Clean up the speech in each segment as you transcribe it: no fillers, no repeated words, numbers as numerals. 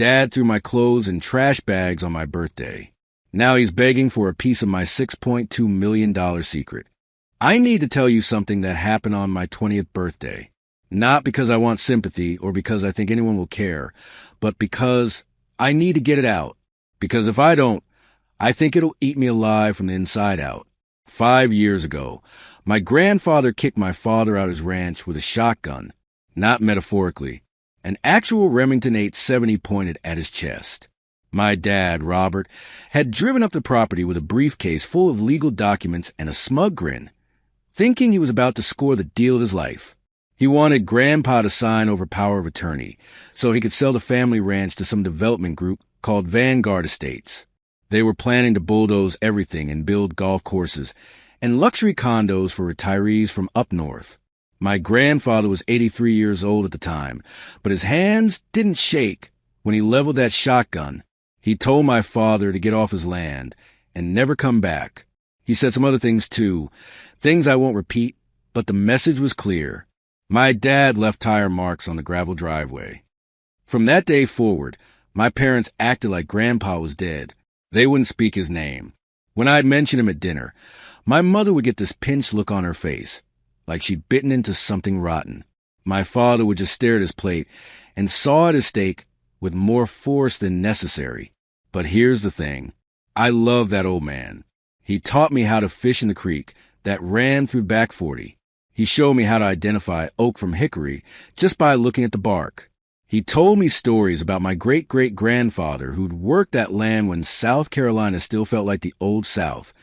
Dad threw my clothes in trash bags on my birthday. Now he's begging for a piece of my $6.2 million secret. I need to tell you something that happened on my 20th birthday. Not because I want sympathy or because I think anyone will care, but because I need to get it out. Because if I don't, I think it'll eat me alive from the inside out. 5 years ago, my grandfather kicked my father out his ranch with a shotgun, not metaphorically, an actual Remington 870 pointed at his chest. My dad, Robert, had driven up the property with a briefcase full of legal documents and a smug grin, thinking he was about to score the deal of his life. He wanted Grandpa to sign over power of attorney so he could sell the family ranch to some development group called Vanguard Estates. They were planning to bulldoze everything and build golf courses and luxury condos for retirees from up north. My grandfather was 83 years old at the time, but his hands didn't shake when he leveled that shotgun. He told my father to get off his land and never come back. He said some other things too, things I won't repeat, but the message was clear. My dad left tire marks on the gravel driveway. From that day forward, my parents acted like Grandpa was dead. They wouldn't speak his name. When I'd mention him at dinner, my mother would get this pinched look on her face, like she'd bitten into something rotten. My father would just stare at his plate and saw at his steak with more force than necessary. But here's the thing. I love that old man. He taught me how to fish in the creek that ran through Back 40. He showed me how to identify oak from hickory just by looking at the bark. He told me stories about my great-great-grandfather who'd worked that land when South Carolina still felt like the old South,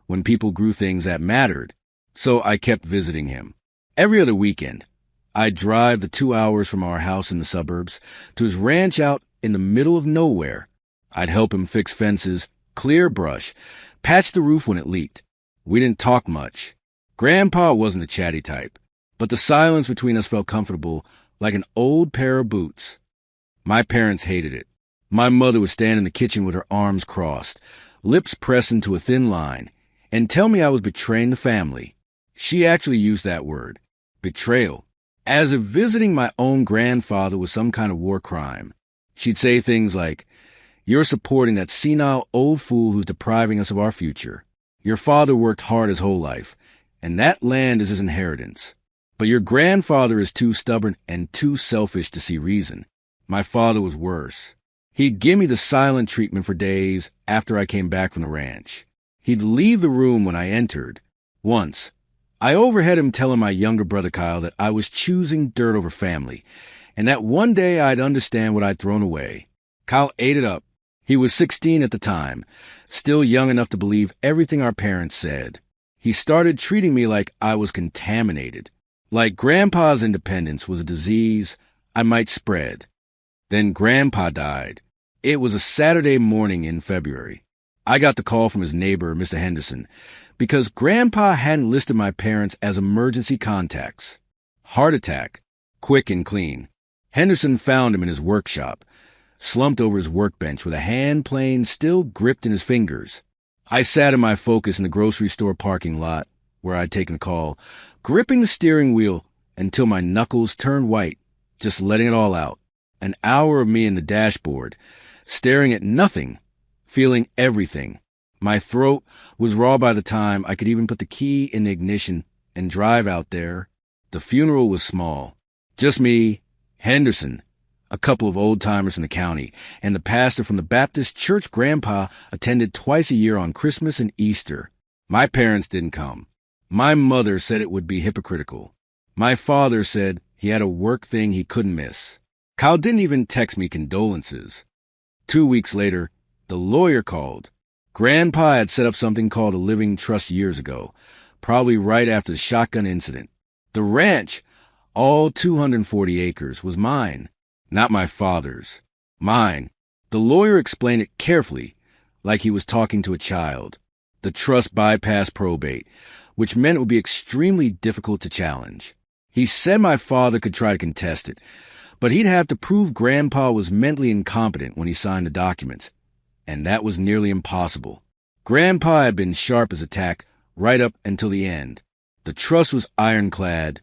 when people grew things that mattered. So I kept visiting him. Every other weekend, I'd drive the 2 hours from our house in the suburbs to his ranch out in the middle of nowhere. I'd help him fix fences, clear brush, patch the roof when it leaked. We didn't talk much. Grandpa wasn't a chatty type, but the silence between us felt comfortable, like an old pair of boots. My parents hated it. My mother would stand in the kitchen with her arms crossed, lips pressed into a thin line, and tell me I was betraying the family. She actually used that word, betrayal, as if visiting my own grandfather was some kind of war crime. She'd say things like, "You're supporting that senile old fool who's depriving us of our future. Your father worked hard his whole life, and that land is his inheritance. But your grandfather is too stubborn and too selfish to see reason." My father was worse. He'd give me the silent treatment for days after I came back from the ranch. He'd leave the room when I entered. Once, I overheard him telling my younger brother Kyle that I was choosing dirt over family, and that one day I'd understand what I'd thrown away. Kyle ate it up. He was 16 at the time, still young enough to believe everything our parents said. He started treating me like I was contaminated, like Grandpa's independence was a disease I might spread. Then Grandpa died. It was a Saturday morning in February. I got the call from his neighbor, Mr. Henderson, because Grandpa hadn't listed my parents as emergency contacts. Heart attack, quick and clean. Henderson found him in his workshop, slumped over his workbench with a hand plane still gripped in his fingers. I sat in my Focus in the grocery store parking lot, where I'd taken the call, gripping the steering wheel until my knuckles turned white, just letting it all out. An hour of me in the dashboard, staring at nothing, feeling everything. My throat was raw by the time I could even put the key in the ignition and drive out there. The funeral was small. Just me, Henderson, a couple of old-timers from the county, and the pastor from the Baptist church Grandpa attended twice a year on Christmas and Easter. My parents didn't come. My mother said it would be hypocritical. My father said he had a work thing he couldn't miss. Kyle didn't even text me condolences. 2 weeks later, the lawyer called. Grandpa had set up something called a living trust years ago, probably right after the shotgun incident. The ranch, all 240 acres, was mine. Not my father's. Mine. The lawyer explained it carefully, like he was talking to a child. The trust bypassed probate, which meant it would be extremely difficult to challenge. He said my father could try to contest it, but he'd have to prove Grandpa was mentally incompetent when he signed the documents, and that was nearly impossible. Grandpa had been sharp as a tack right up until the end. The trust was ironclad.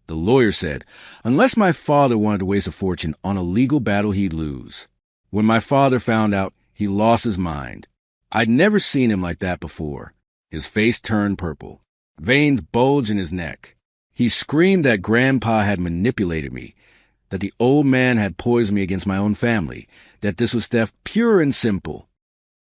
The lawyer said, unless my father wanted to waste a fortune on a legal battle he'd lose. When my father found out, he lost his mind. I'd never seen him like that before. His face turned purple. Veins bulged in his neck. He screamed that Grandpa had manipulated me, that the old man had poisoned me against my own family, that this was theft pure and simple.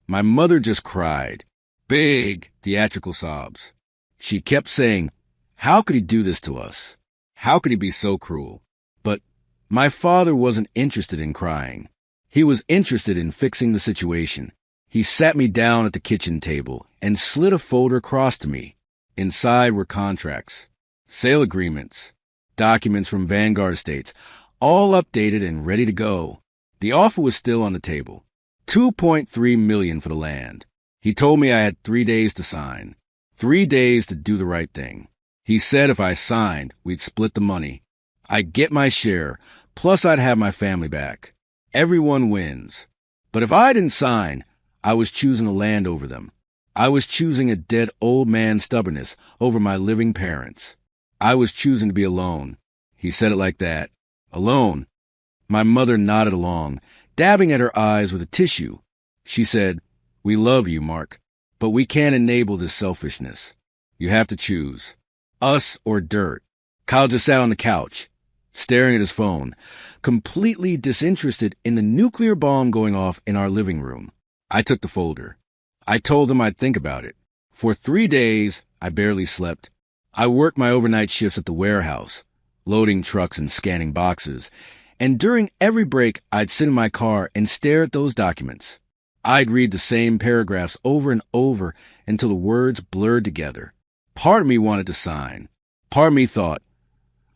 My mother just cried. Big, theatrical sobs. She kept saying, "How could he do this to us? How could he be so cruel?" But my father wasn't interested in crying. He was interested in fixing the situation. He sat me down at the kitchen table and slid a folder across to me. Inside were contracts, sale agreements, documents from Vanguard Estates, all updated and ready to go. The offer was still on the table. $2.3 million for the land. He told me I had 3 days to sign. 3 days to do the right thing. He said if I signed, we'd split the money. I'd get my share, plus I'd have my family back. Everyone wins. But if I didn't sign, I was choosing the land over them. I was choosing a dead old man's stubbornness over my living parents. I was choosing to be alone. He said it like that. Alone. My mother nodded along, dabbing at her eyes with a tissue. She said, "We love you, Mark, but we can't enable this selfishness. You have to choose. Us or dirt." Kyle just sat on the couch, staring at his phone, completely disinterested in the nuclear bomb going off in our living room. I took the folder. I told him I'd think about it. For 3 days, I barely slept. I worked my overnight shifts at the warehouse, loading trucks and scanning boxes, and during every break, I'd sit in my car and stare at those documents. I'd read the same paragraphs over and over until the words blurred together. Part of me wanted to sign. Part of me thought,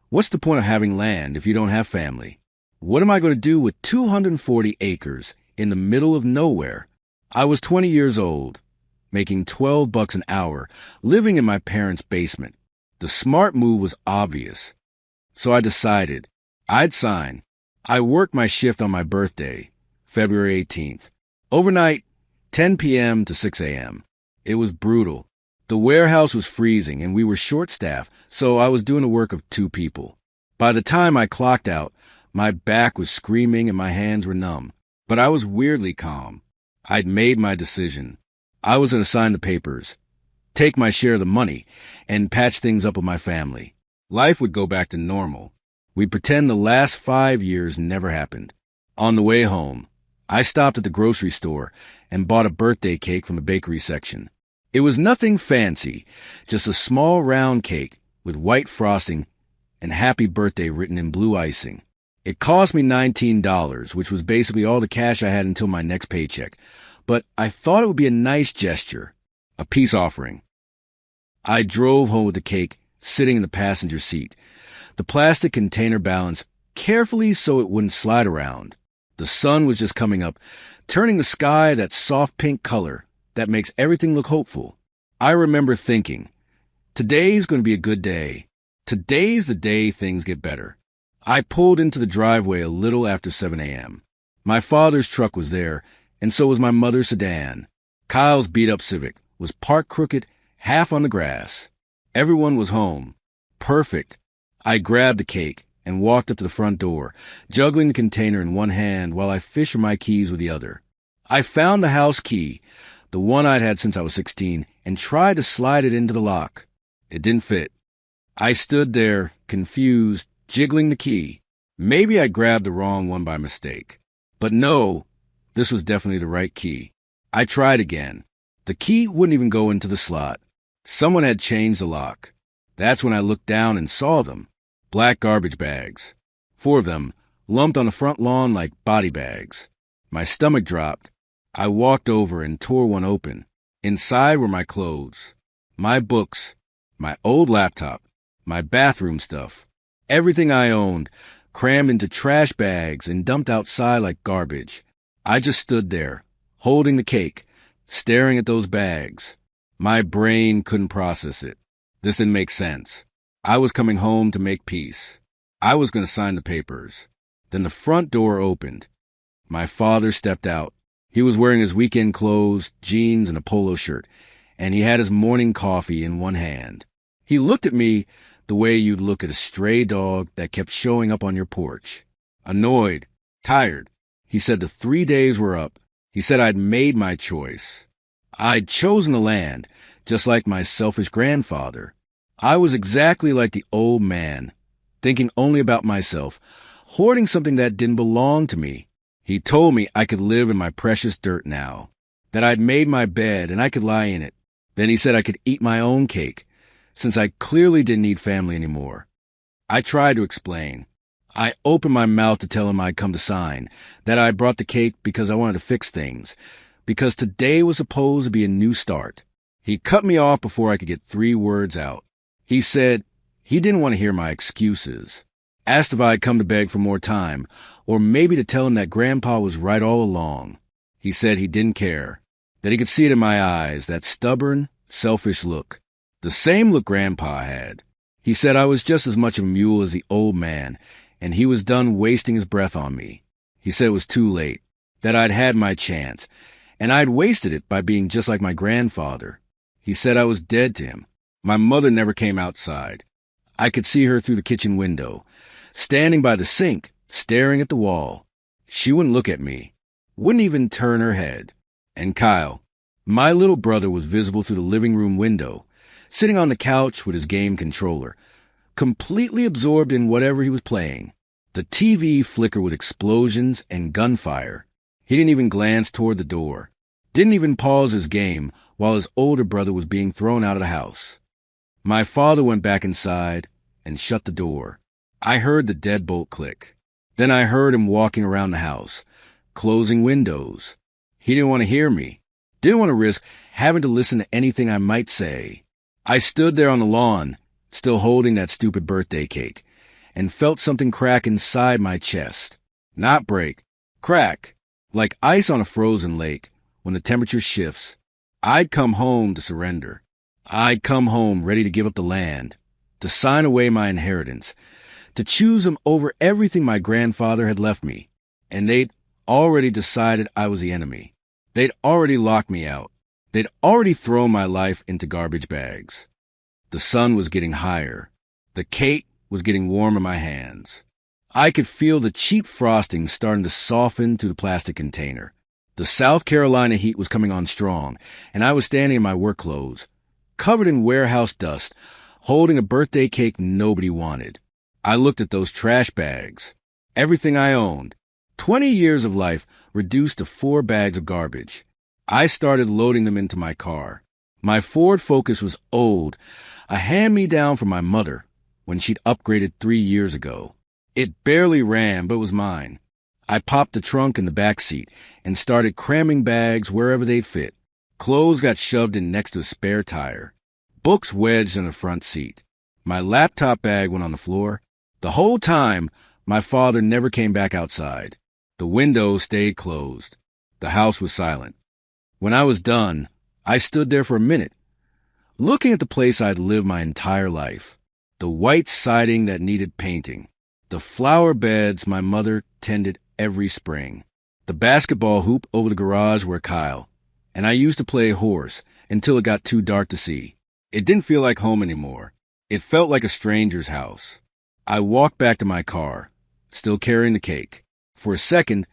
what's the point of having land if you don't have family? What am I going to do with 240 acres in the middle of nowhere? I was 20 years old, making $12 an hour, living in my parents' basement. The smart move was obvious. So I decided I'd sign. I worked my shift on my birthday, February 18th. Overnight, 10 p.m. to 6 a.m. It was brutal. The warehouse was freezing and we were short-staffed, so I was doing the work of 2 people. By the time I clocked out, my back was screaming and my hands were numb. But I was weirdly calm. I'd made my decision. I was going to sign the papers, take my share of the money, and patch things up with my family. Life would go back to normal. We'd pretend the last 5 years never happened. On the way home, I stopped at the grocery store and bought a birthday cake from the bakery section. It was nothing fancy, just a small round cake with white frosting and happy birthday written in blue icing. It cost me $19, which was basically all the cash I had until my next paycheck. But I thought it would be a nice gesture, a peace offering. I drove home with the cake, sitting in the passenger seat, the plastic container balanced carefully so it wouldn't slide around. The sun was just coming up, turning the sky that soft pink color that makes everything look hopeful. I remember thinking, today's going to be a good day. Today's the day things get better. I pulled into the driveway a little after 7 a.m. My father's truck was there, and so was my mother's sedan. Kyle's beat-up Civic was parked crooked, half on the grass. Everyone was home. Perfect. I grabbed the cake and walked up to the front door, juggling the container in one hand while I fished for my keys with the other. I found the house key, the one I'd had since I was 16, and tried to slide it into the lock. It didn't fit. I stood there, confused, jiggling the key. Maybe I grabbed the wrong one by mistake. But no, this was definitely the right key. I tried again. The key wouldn't even go into the slot. Someone had changed the lock. That's when I looked down and saw them. Black garbage bags. 4 of them, lumped on the front lawn like body bags. My stomach dropped. I walked over and tore one open. Inside were my clothes, my books, my old laptop, my bathroom stuff. Everything I owned, crammed into trash bags and dumped outside like garbage. I just stood there, holding the cake, staring at those bags. My brain couldn't process it. This didn't make sense. I was coming home to make peace. I was going to sign the papers. Then the front door opened. My father stepped out. He was wearing his weekend clothes, jeans, and a polo shirt, and he had his morning coffee in one hand. He looked at me the way you'd look at a stray dog that kept showing up on your porch. Annoyed, tired. He said the 3 days were up. He said I'd made my choice. I'd chosen the land, just like my selfish grandfather. I was exactly like the old man, thinking only about myself, hoarding something that didn't belong to me. He told me I could live in my precious dirt now, that I'd made my bed and I could lie in it. Then he said I could eat my own cake, since I clearly didn't need family anymore. I tried to explain. I opened my mouth to tell him I'd come to sign, that I brought the cake because I wanted to fix things, because today was supposed to be a new start. He cut me off before I could get 3 words out. He said he didn't want to hear my excuses. Asked if I'd come to beg for more time, or maybe to tell him that Grandpa was right all along. He said he didn't care, that he could see it in my eyes, that stubborn, selfish look. The same look Grandpa had. He said I was just as much a mule as the old man, and he was done wasting his breath on me. He said it was too late, that I'd had my chance, and I'd wasted it by being just like my grandfather. He said I was dead to him. My mother never came outside. I could see her through the kitchen window, standing by the sink, staring at the wall. She wouldn't look at me, wouldn't even turn her head. And Kyle, my little brother, was visible through the living room window, sitting on the couch with his game controller, completely absorbed in whatever he was playing. The TV flickered with explosions and gunfire. He didn't even glance toward the door, didn't even pause his game while his older brother was being thrown out of the house. My father went back inside and shut the door. I heard the deadbolt click. Then I heard him walking around the house, closing windows. He didn't want to hear me, didn't want to risk having to listen to anything I might say. I stood there on the lawn, still holding that stupid birthday cake, and felt something crack inside my chest. Not break, crack, like ice on a frozen lake when the temperature shifts. I'd come home to surrender. I'd come home ready to give up the land, to sign away my inheritance, to choose him over everything my grandfather had left me. And they'd already decided I was the enemy. They'd already locked me out. They'd already thrown my life into garbage bags. The sun was getting higher. The cake was getting warm in my hands. I could feel the cheap frosting starting to soften through the plastic container. The South Carolina heat was coming on strong, and I was standing in my work clothes, covered in warehouse dust, holding a birthday cake nobody wanted. I looked at those trash bags. Everything I owned. 20 years of life reduced to 4 bags of garbage. I started loading them into my car. My Ford Focus was old, a hand-me-down from my mother when she'd upgraded 3 years ago. It barely ran, but it was mine. I popped the trunk in the back seat and started cramming bags wherever they'd fit. Clothes got shoved in next to a spare tire. Books wedged in the front seat. My laptop bag went on the floor. The whole time, my father never came back outside. The window stayed closed. The house was silent. When I was done, I stood there for a minute, looking at the place I'd lived my entire life. The white siding that needed painting. The flower beds my mother tended every spring. The basketball hoop over the garage where Kyle and I used to play horse until it got too dark to see. It didn't feel like home anymore. It felt like a stranger's house. I walked back to my car, still carrying the cake. For a second,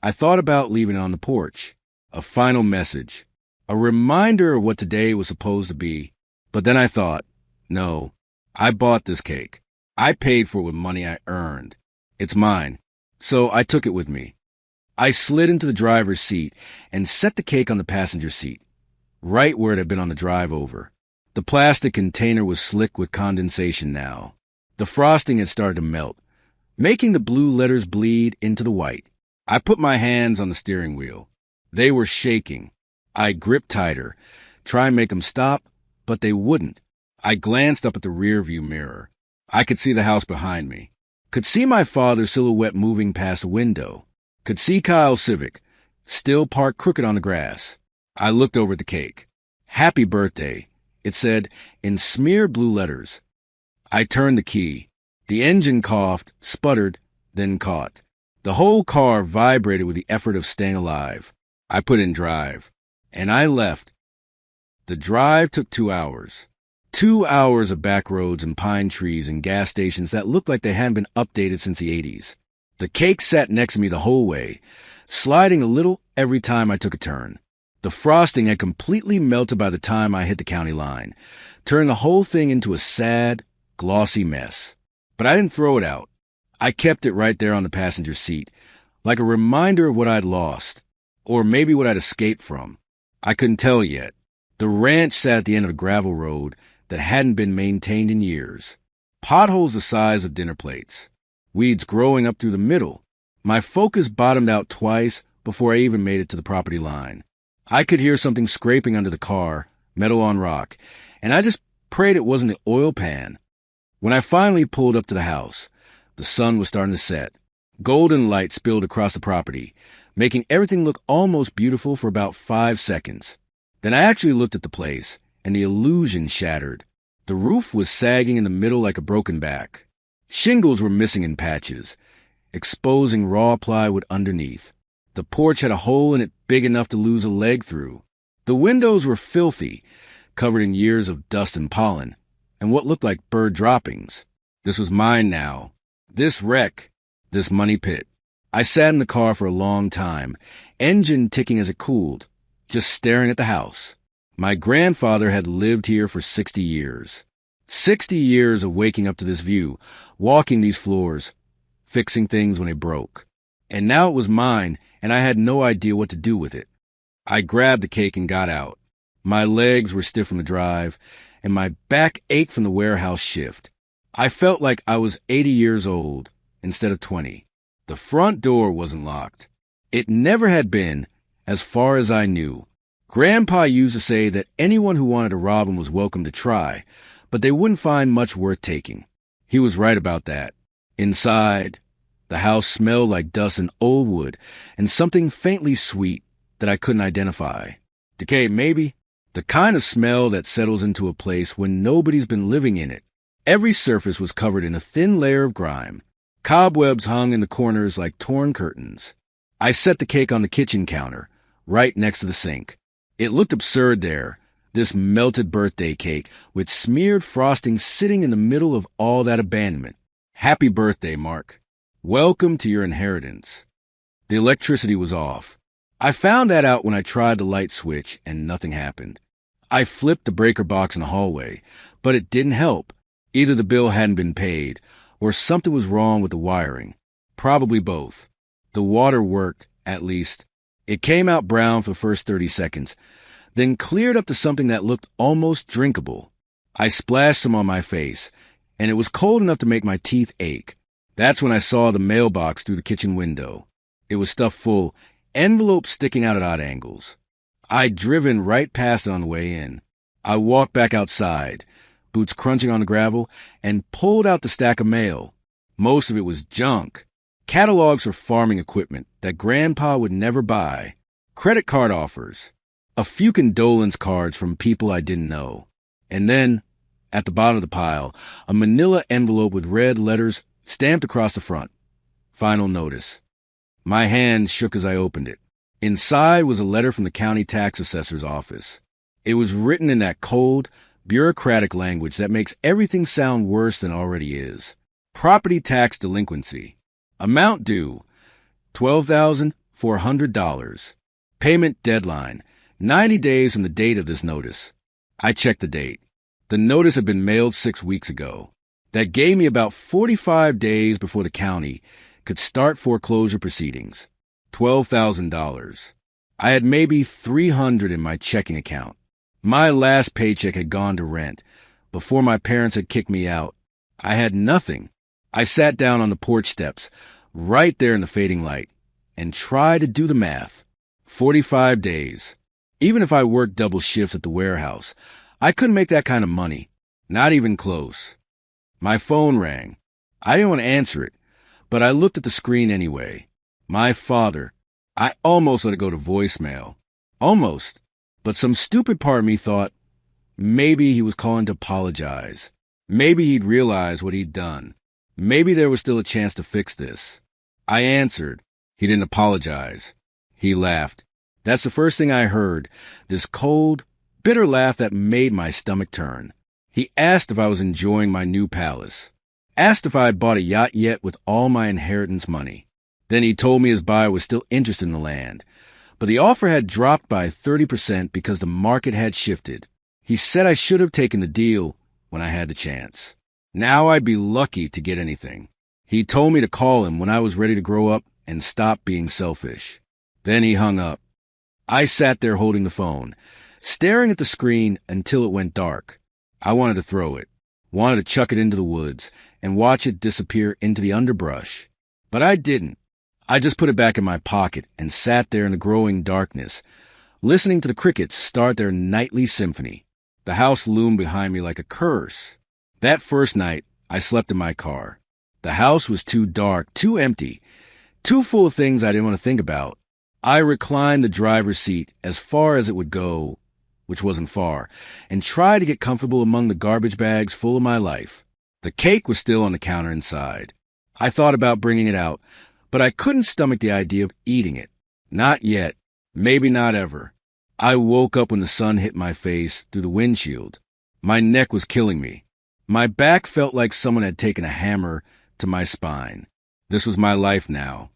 I thought about leaving it on the porch. A final message. A reminder of what today was supposed to be. But then I thought, no, I bought this cake. I paid for it with money I earned. It's mine. So I took it with me. I slid into the driver's seat and set the cake on the passenger seat, right where it had been on the drive over. The plastic container was slick with condensation now. The frosting had started to melt, making the blue letters bleed into the white. I put my hands on the steering wheel. They were shaking. I gripped tighter, trying to make them stop, but they wouldn't. I glanced up at the rearview mirror. I could see the house behind me. Could see my father's silhouette moving past the window. Could see Kyle's Civic, still parked crooked on the grass. I looked over at the cake. Happy birthday, it said in smeared blue letters. I turned the key. The engine coughed, sputtered, then caught. The whole car vibrated with the effort of staying alive. I put in drive, and I left. The drive took 2 hours. 2 hours of back roads and pine trees and gas stations that looked like they hadn't been updated since the 80s. The cake sat next to me the whole way, sliding a little every time I took a turn. The frosting had completely melted by the time I hit the county line, turning the whole thing into a sad, glossy mess. But I didn't throw it out. I kept it right there on the passenger seat, like a reminder of what I'd lost, or maybe what I'd escaped from. I couldn't tell yet. The ranch sat at the end of a gravel road that hadn't been maintained in years. Potholes the size of dinner plates. Weeds growing up through the middle. My Focus bottomed out twice before I even made it to the property line. I could hear something scraping under the car, metal on rock, and I just prayed it wasn't the oil pan. When I finally pulled up to the house, the sun was starting to set. Golden light spilled across the property, making everything look almost beautiful for about 5 seconds. Then I actually looked at the place, and the illusion shattered. The roof was sagging in the middle like a broken back. Shingles were missing in patches, exposing raw plywood underneath. The porch had a hole in it big enough to lose a leg through. The windows were filthy, covered in years of dust and pollen, and what looked like bird droppings. This was mine now. This wreck, this money pit. I sat in the car for a long time, engine ticking as it cooled, just staring at the house. My grandfather had lived here for 60 years. 60 years of waking up to this view, walking these floors, fixing things when they broke. And now it was mine, and I had no idea what to do with it. I grabbed the cake and got out. My legs were stiff from the drive, and my back ached from the warehouse shift. I felt like I was 80 years old instead of 20. The front door wasn't locked. It never had been, as far as I knew. Grandpa used to say that anyone who wanted to rob him was welcome to try, but they wouldn't find much worth taking. He was right about that. Inside, the house smelled like dust and old wood, and something faintly sweet that I couldn't identify. Decay, maybe? The kind of smell that settles into a place when nobody's been living in it. Every surface was covered in a thin layer of grime. Cobwebs hung in the corners like torn curtains. I set the cake on the kitchen counter, right next to the sink. It looked absurd there, this melted birthday cake with smeared frosting sitting in the middle of all that abandonment. Happy birthday, Mark. Welcome to your inheritance. The electricity was off. I found that out when I tried the light switch and nothing happened. I flipped the breaker box in the hallway, but it didn't help. Either the bill hadn't been paid, or something was wrong with the wiring. Probably both. The water worked, at least. It came out brown for the first 30 seconds, then cleared up to something that looked almost drinkable. I splashed some on my face, and it was cold enough to make my teeth ache. That's when I saw the mailbox through the kitchen window. It was stuffed full, envelopes sticking out at odd angles. I'd driven right past it on the way in. I walked back outside, boots crunching on the gravel, and pulled out the stack of mail. Most of it was junk. Catalogs for farming equipment that Grandpa would never buy. Credit card offers. A few condolence cards from people I didn't know. And then, at the bottom of the pile, a manila envelope with red letters stamped across the front. Final notice. My hand shook as I opened it. Inside was a letter from the county tax assessor's office. It was written in that cold, bureaucratic language that makes everything sound worse than it already is. Property tax delinquency. Amount due, $12,400. Payment deadline, 90 days from the date of this notice. I checked the date. The notice had been mailed 6 weeks ago. That gave me about 45 days before the county could start foreclosure proceedings. $12,000. I had maybe $300 in my checking account. My last paycheck had gone to rent. Before my parents had kicked me out, I had nothing. I sat down on the porch steps, right there in the fading light, and tried to do the math. 45 days. Even if I worked double shifts at the warehouse, I couldn't make that kind of money. Not even close. My phone rang. I didn't want to answer it, but I looked at the screen anyway. My father. I almost let it go to voicemail. Almost. But some stupid part of me thought, maybe he was calling to apologize. Maybe he'd realized what he'd done. Maybe there was still a chance to fix this. I answered. He didn't apologize. He laughed. That's the first thing I heard, this cold, bitter laugh that made my stomach turn. He asked if I was enjoying my new palace. Asked if I had bought a yacht yet with all my inheritance money. Then he told me his buyer was still interested in the land, but the offer had dropped by 30% because the market had shifted. He said I should have taken the deal when I had the chance. Now I'd be lucky to get anything. He told me to call him when I was ready to grow up and stop being selfish. Then he hung up. I sat there holding the phone, staring at the screen until it went dark. I wanted to throw it, wanted to chuck it into the woods and watch it disappear into the underbrush. But I didn't. I just put it back in my pocket and sat there in the growing darkness, listening to the crickets start their nightly symphony. The house loomed behind me like a curse. That first night, I slept in my car. The house was too dark, too empty, too full of things I didn't want to think about. I reclined the driver's seat as far as it would go, which wasn't far, and tried to get comfortable among the garbage bags full of my life. The cake was still on the counter inside. I thought about bringing it out, but I couldn't stomach the idea of eating it. Not yet. Maybe not ever. I woke up when the sun hit my face through the windshield. My neck was killing me. My back felt like someone had taken a hammer to my spine. This was my life now.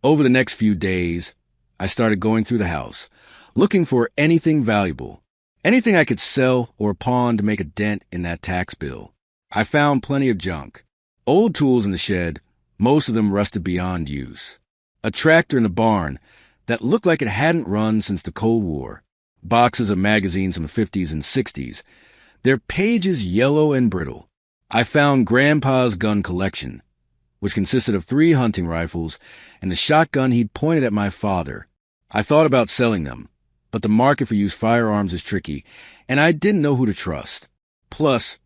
Over the next few days, I started going through the house, looking for anything valuable, anything I could sell or pawn to make a dent in that tax bill. I found plenty of junk. Old tools in the shed, most of them rusted beyond use. A tractor in the barn that looked like it hadn't run since the Cold War. Boxes of magazines from the 50s and 60s, their pages yellow and brittle. I found Grandpa's gun collection, which consisted of 3 hunting rifles and the shotgun he'd pointed at my father. I thought about selling them, but the market for used firearms is tricky, and I didn't know who to trust. Plus,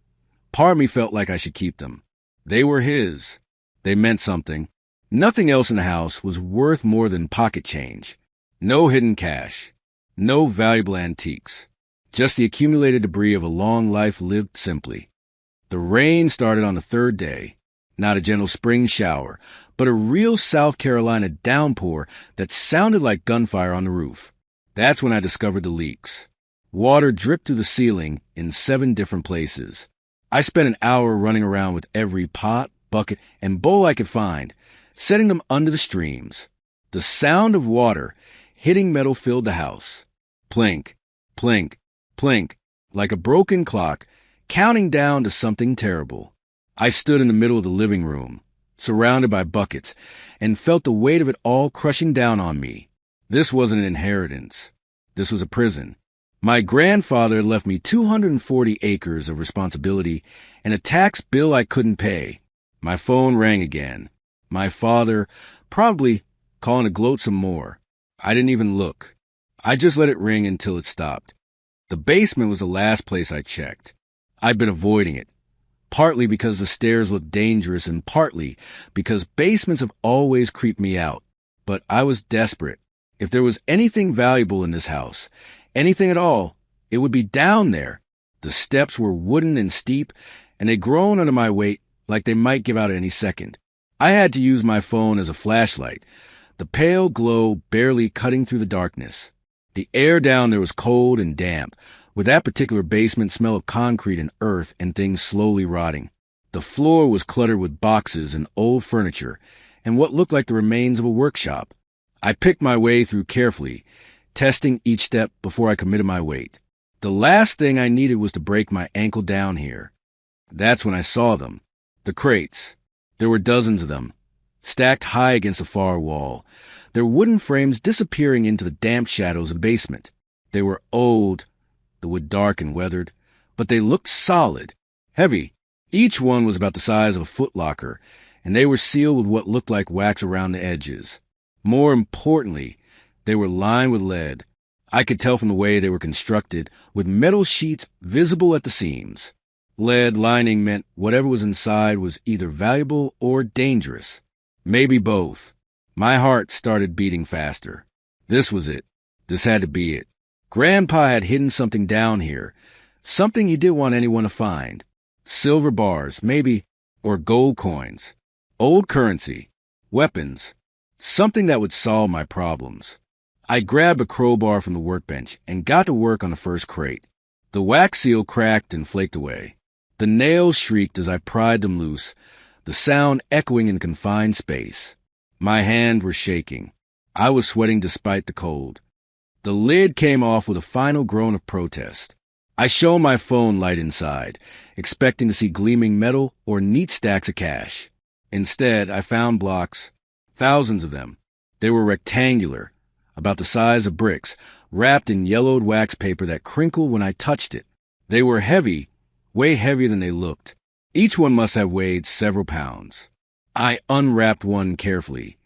part of me felt like I should keep them. They were his. They meant something. Nothing else in the house was worth more than pocket change. No hidden cash. No valuable antiques. Just the accumulated debris of a long life lived simply. The rain started on the 3rd day. Not a gentle spring shower, but a real South Carolina downpour that sounded like gunfire on the roof. That's when I discovered the leaks. Water dripped through the ceiling in 7 different places. I spent an hour running around with every pot, bucket, and bowl I could find, setting them under the streams. The sound of water hitting metal filled the house. Plink, plink, plink, like a broken clock, counting down to something terrible. I stood in the middle of the living room, surrounded by buckets, and felt the weight of it all crushing down on me. This wasn't an inheritance. This was a prison. My grandfather had left me 240 acres of responsibility and a tax bill I couldn't pay. My phone rang again. My father, probably calling to gloat some more. I didn't even look. I just let it ring until it stopped. The basement was the last place I checked. I'd been avoiding it, partly because the stairs looked dangerous and partly because basements have always creeped me out. But I was desperate. If there was anything valuable in this house, anything at all, it would be down there. The steps were wooden and steep, and they'd grown under my weight like they might give out at any second. I had to use my phone as a flashlight, the pale glow barely cutting through the darkness. The air down there was cold and damp, with that particular basement smell of concrete and earth and things slowly rotting. The floor was cluttered with boxes and old furniture, and what looked like the remains of a workshop. I picked my way through carefully, testing each step before I committed my weight. The last thing I needed was to break my ankle down here. That's when I saw them. The crates. There were dozens of them, stacked high against the far wall, their wooden frames disappearing into the damp shadows of the basement. They were old, the wood dark and weathered, but they looked solid, heavy. Each one was about the size of a footlocker, and they were sealed with what looked like wax around the edges. More importantly, they were lined with lead. I could tell from the way they were constructed, with metal sheets visible at the seams. Lead lining meant whatever was inside was either valuable or dangerous. Maybe both. My heart started beating faster. This was it. This had to be it. Grandpa had hidden something down here, something he didn't want anyone to find. Silver bars, maybe, or gold coins. Old currency. Weapons. Something that would solve my problems. I grabbed a crowbar from the workbench and got to work on the first crate. The wax seal cracked and flaked away. The nails shrieked as I pried them loose, the sound echoing in confined space. My hands were shaking. I was sweating despite the cold. The lid came off with a final groan of protest. I shone my phone light inside, expecting to see gleaming metal or neat stacks of cash. Instead, I found blocks, thousands of them. They were rectangular, about the size of bricks, wrapped in yellowed wax paper that crinkled when I touched it. They were heavy, way heavier than they looked. Each one must have weighed several pounds. I unwrapped one carefully,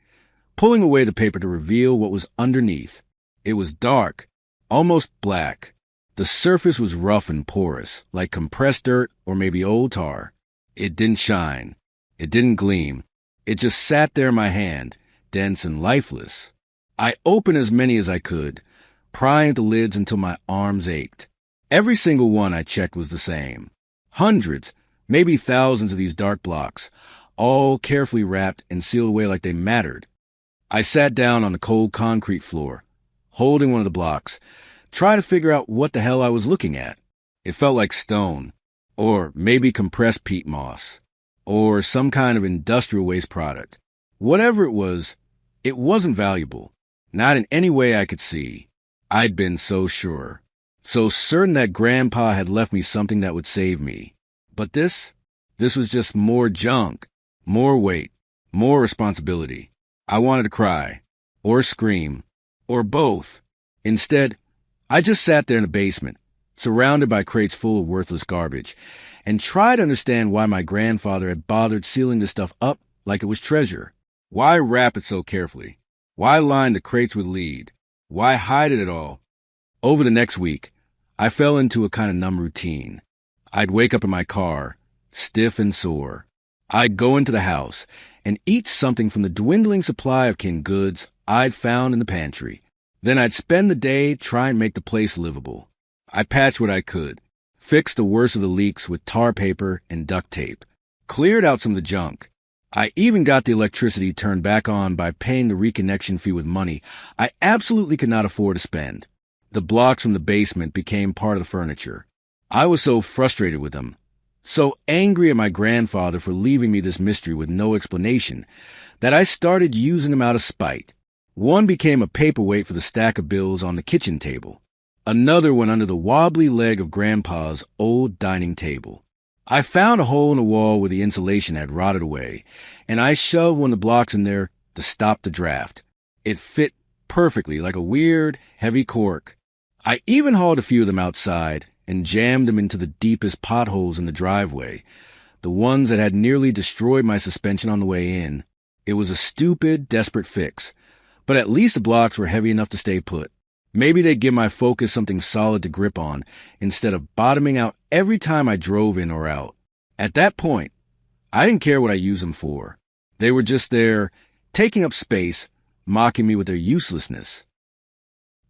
pulling away the paper to reveal what was underneath. It was dark, almost black. The surface was rough and porous, like compressed dirt or maybe old tar. It didn't shine. It didn't gleam. It just sat there in my hand, dense and lifeless. I opened as many as I could, prying at the lids until my arms ached. Every single one I checked was the same. Hundreds, maybe thousands of these dark blocks, all carefully wrapped and sealed away like they mattered. I sat down on the cold concrete floor, holding one of the blocks, trying to figure out what the hell I was looking at. It felt like stone, or maybe compressed peat moss, or some kind of industrial waste product. Whatever it wasn't valuable, not in any way I could see. I'd been so sure, so certain that Grandpa had left me something that would save me. But this was just more junk, more weight, more responsibility. I wanted to cry, or scream, or both. Instead, I just sat there in the basement, surrounded by crates full of worthless garbage, and tried to understand why my grandfather had bothered sealing this stuff up like it was treasure. Why wrap it so carefully? Why line the crates with lead? Why hide it at all? Over the next week, I fell into a kind of numb routine. I'd wake up in my car, stiff and sore. I'd go into the house and eat something from the dwindling supply of canned goods I'd found in the pantry. Then I'd spend the day trying to make the place livable. I patched what I could, fixed the worst of the leaks with tar paper and duct tape, cleared out some of the junk. I even got the electricity turned back on by paying the reconnection fee with money I absolutely could not afford to spend. The blocks from the basement became part of the furniture. I was so frustrated with them, so angry at my grandfather for leaving me this mystery with no explanation, that I started using them out of spite. One became a paperweight for the stack of bills on the kitchen table. Another went under the wobbly leg of Grandpa's old dining table. I found a hole in the wall where the insulation had rotted away, and I shoved one of the blocks in there to stop the draft. It fit perfectly like a weird, heavy cork. I even hauled a few of them outside and jammed them into the deepest potholes in the driveway, the ones that had nearly destroyed my suspension on the way in. It was a stupid, desperate fix, but at least the blocks were heavy enough to stay put. Maybe they'd give my Focus something solid to grip on instead of bottoming out every time I drove in or out. At that point, I didn't care what I used them for. They were just there, taking up space, mocking me with their uselessness.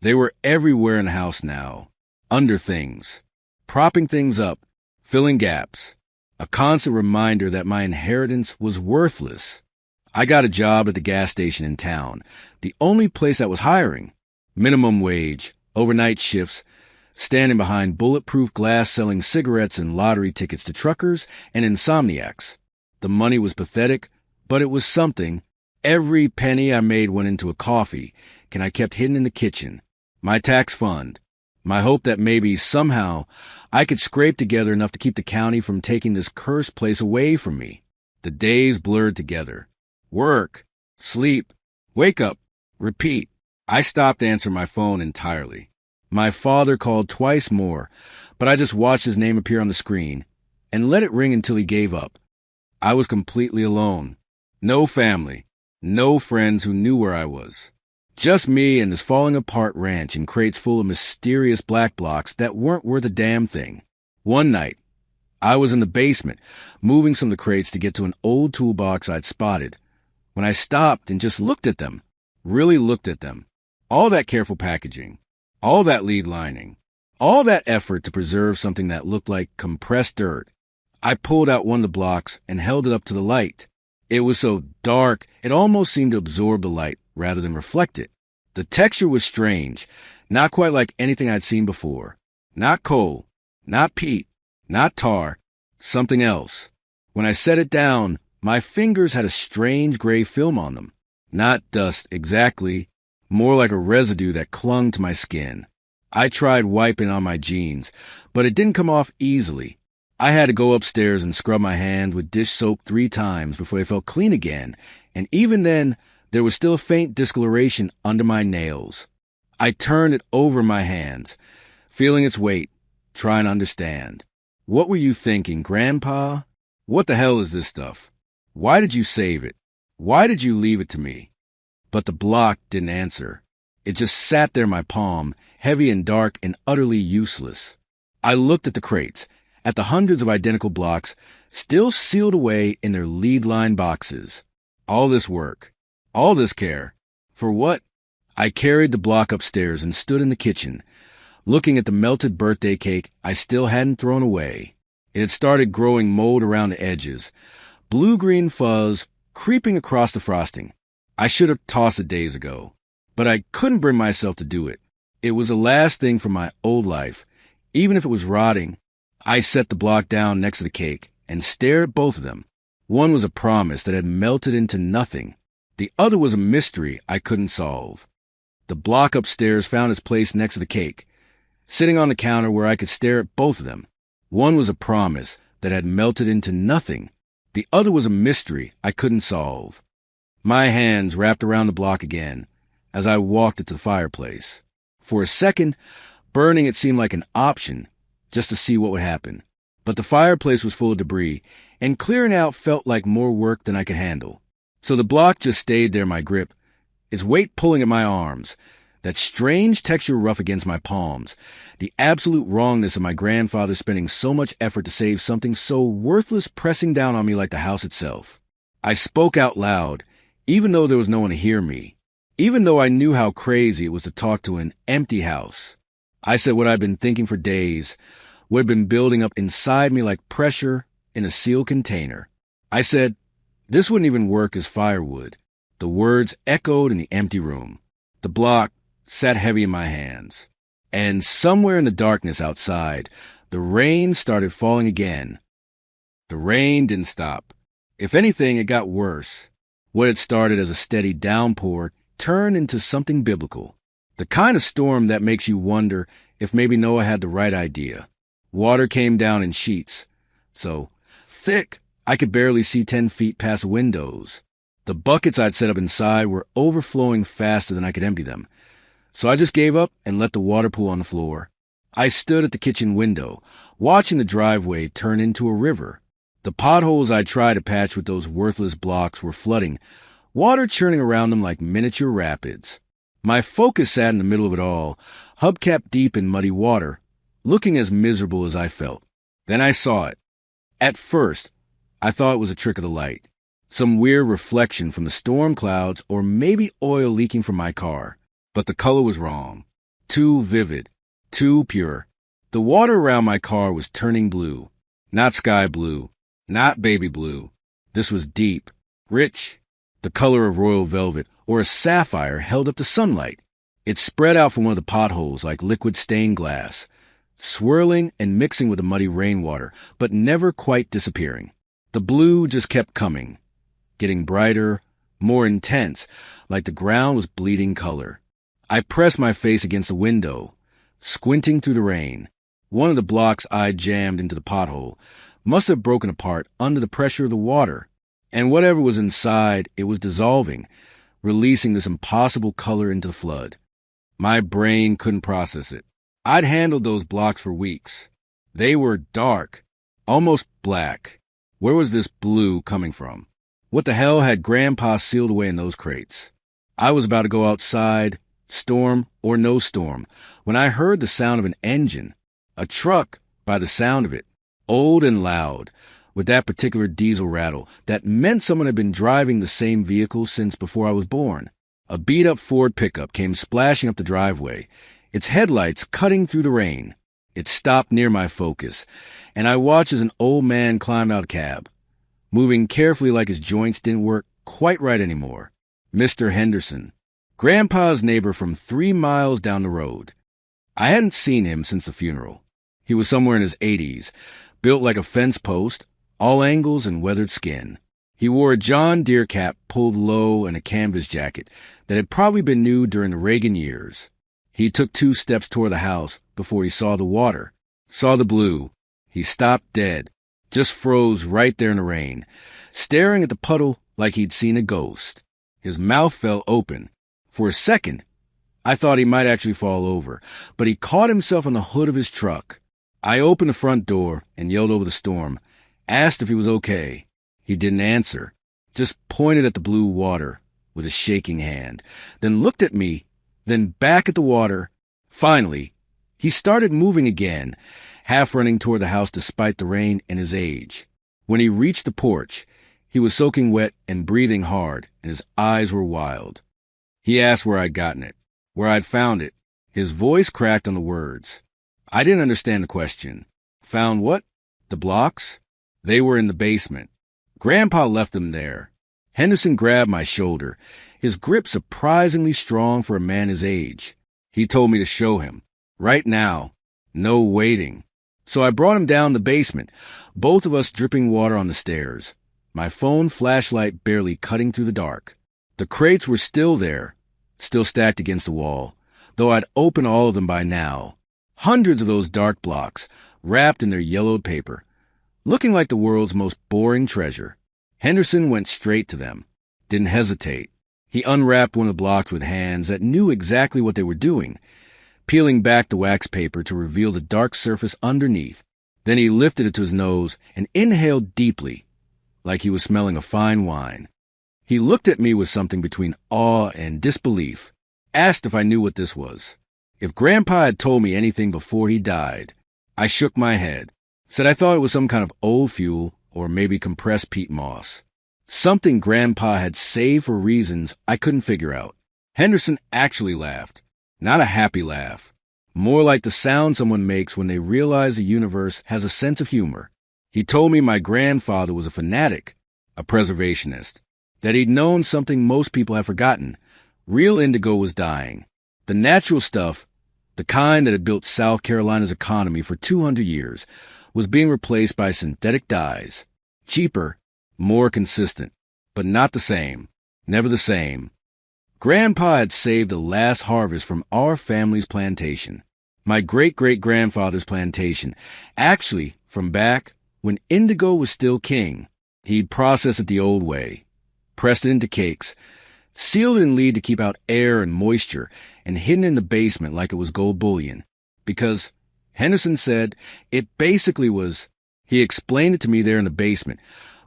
They were everywhere in the house now, under things, propping things up, filling gaps, a constant reminder that my inheritance was worthless. I got a job at the gas station in town, the only place that was hiring. Minimum wage, overnight shifts, standing behind bulletproof glass selling cigarettes and lottery tickets to truckers and insomniacs. The money was pathetic, but it was something. Every penny I made went into a coffee, and I kept hidden in the kitchen. My tax fund. My hope that maybe, somehow, I could scrape together enough to keep the county from taking this cursed place away from me. The days blurred together. Work, sleep, wake up, repeat. I stopped answering my phone entirely. My father called twice more, but I just watched his name appear on the screen and let it ring until he gave up. I was completely alone. No family, no friends who knew where I was. Just me and this falling apart ranch in crates full of mysterious black blocks that weren't worth a damn thing. One night, I was in the basement, moving some of the crates to get to an old toolbox I'd spotted, when I stopped and just looked at them, really looked at them. All that careful packaging, all that lead lining, all that effort to preserve something that looked like compressed dirt. I pulled out one of the blocks and held it up to the light. It was so dark, it almost seemed to absorb the light rather than reflect it. The texture was strange, not quite like anything I'd seen before. Not coal, not peat, not tar, something else. When I set it down, my fingers had a strange gray film on them. Not dust exactly, more like a residue that clung to my skin. I tried wiping on my jeans, but it didn't come off easily. I had to go upstairs and scrub my hand with dish soap 3 times before they felt clean again, and even then, there was still a faint discoloration under my nails. I turned it over my hands, feeling its weight, trying to understand. What were you thinking, Grandpa? What the hell is this stuff? Why did you save it? Why did you leave it to me? But the block didn't answer. It just sat there in my palm, heavy and dark and utterly useless. I looked at the crates, at the hundreds of identical blocks, still sealed away in their lead-lined boxes. All this work, all this care. For what? I carried the block upstairs and stood in the kitchen, looking at the melted birthday cake I still hadn't thrown away. It had started growing mold around the edges, blue-green fuzz creeping across the frosting. I should have tossed it days ago, but I couldn't bring myself to do it. It was the last thing from my old life. Even if it was rotting, I set the block down next to the cake and stared at both of them. One was a promise that had melted into nothing. The other was a mystery I couldn't solve. The block upstairs found its place next to the cake, sitting on the counter where I could stare at both of them. One was a promise that had melted into nothing. The other was a mystery I couldn't solve. My hands wrapped around the block again as I walked it to the fireplace. For a second, burning it seemed like an option, just to see what would happen. But the fireplace was full of debris, and clearing out felt like more work than I could handle. So the block just stayed there in my grip, its weight pulling at my arms, that strange texture rough against my palms, the absolute wrongness of my grandfather spending so much effort to save something so worthless pressing down on me like the house itself. I spoke out loud, even though there was no one to hear me, even though I knew how crazy it was to talk to an empty house. I said what I'd been thinking for days, what had been building up inside me like pressure in a sealed container. I said, this wouldn't even work as firewood. The words echoed in the empty room. The block sat heavy in my hands. And somewhere in the darkness outside, the rain started falling again. The rain didn't stop. If anything, it got worse. What had started as a steady downpour turned into something biblical. The kind of storm that makes you wonder if maybe Noah had the right idea. Water came down in sheets, so thick I could barely see 10 feet past windows. The buckets I'd set up inside were overflowing faster than I could empty them, so I just gave up and let the water pool on the floor. I stood at the kitchen window, watching the driveway turn into a river. The potholes I'd tried to patch with those worthless blocks were flooding, water churning around them like miniature rapids. My focus sat in the middle of it all, hubcap deep in muddy water, looking as miserable as I felt. Then I saw it. At first, I thought it was a trick of the light, some weird reflection from the storm clouds or maybe oil leaking from my car. But the color was wrong. Too vivid, too pure. The water around my car was turning blue. Not sky blue, not baby blue. This was deep, rich, the color of royal velvet or a sapphire held up to sunlight. It spread out from one of the potholes like liquid stained glass, swirling and mixing with the muddy rainwater, but never quite disappearing. The blue just kept coming, getting brighter, more intense, like the ground was bleeding color. I pressed my face against the window, squinting through the rain. One of the blocks I jammed into the pothole must have broken apart under the pressure of the water, and whatever was inside, it was dissolving, releasing this impossible color into the flood. My brain couldn't process it. I'd handled those blocks for weeks. They were dark, almost black. Where was this blue coming from? What the hell had Grandpa sealed away in those crates? I was about to go outside, storm or no storm, when I heard the sound of an engine, a truck by the sound of it, old and loud, with that particular diesel rattle that meant someone had been driving the same vehicle since before I was born. A beat-up Ford pickup came splashing up the driveway, its headlights cutting through the rain. It stopped near my focus, and I watched as an old man climbed out of the cab, moving carefully like his joints didn't work quite right anymore. Mr. Henderson, Grandpa's neighbor from 3 miles down the road. I hadn't seen him since the funeral. He was somewhere in his 80s, built like a fence post, all angles and weathered skin. He wore a John Deere cap pulled low and a canvas jacket that had probably been new during the Reagan years. He took 2 steps toward the house before he saw the water, saw the blue. He stopped dead, just froze right there in the rain, staring at the puddle like he'd seen a ghost. His mouth fell open. For a second, I thought he might actually fall over, but he caught himself on the hood of his truck. I opened the front door and yelled over the storm, asked if he was okay. He didn't answer, just pointed at the blue water with a shaking hand, then looked at me, then back at the water. Finally, he started moving again, half running toward the house despite the rain and his age. When he reached the porch, he was soaking wet and breathing hard, and his eyes were wild. He asked where I'd gotten it, where I'd found it. His voice cracked on the words. I didn't understand the question. Found what? The blocks? They were in the basement. Grandpa left them there. Henderson grabbed my shoulder, his grip surprisingly strong for a man his age. He told me to show him. Right now. No waiting. So I brought him down the basement, both of us dripping water on the stairs, my phone flashlight barely cutting through the dark. The crates were still there, still stacked against the wall, though I'd opened all of them by now. Hundreds of those dark blocks, wrapped in their yellowed paper, looking like the world's most boring treasure. Henderson went straight to them, didn't hesitate. He unwrapped one of the blocks with hands that knew exactly what they were doing, peeling back the wax paper to reveal the dark surface underneath. Then he lifted it to his nose and inhaled deeply, like he was smelling a fine wine. He looked at me with something between awe and disbelief, asked if I knew what this was. If Grandpa had told me anything before he died. I shook my head, said I thought it was some kind of old fuel or maybe compressed peat moss. Something Grandpa had saved for reasons I couldn't figure out. Henderson actually laughed. Not a happy laugh. More like the sound someone makes when they realize the universe has a sense of humor. He told me my grandfather was a fanatic, a preservationist, that he'd known something most people have forgotten. Real indigo was dying. The natural stuff, the kind that had built South Carolina's economy for 200 years, was being replaced by synthetic dyes. Cheaper, more consistent, but not the same. Never the same. Grandpa had saved the last harvest from our family's plantation. My great-great-grandfather's plantation, actually from back when indigo was still king. He'd processed it the old way, pressed it into cakes, sealed it in lead to keep out air and moisture, and hidden in the basement like it was gold bullion. Because, Henderson said, it basically was. He explained it to me there in the basement,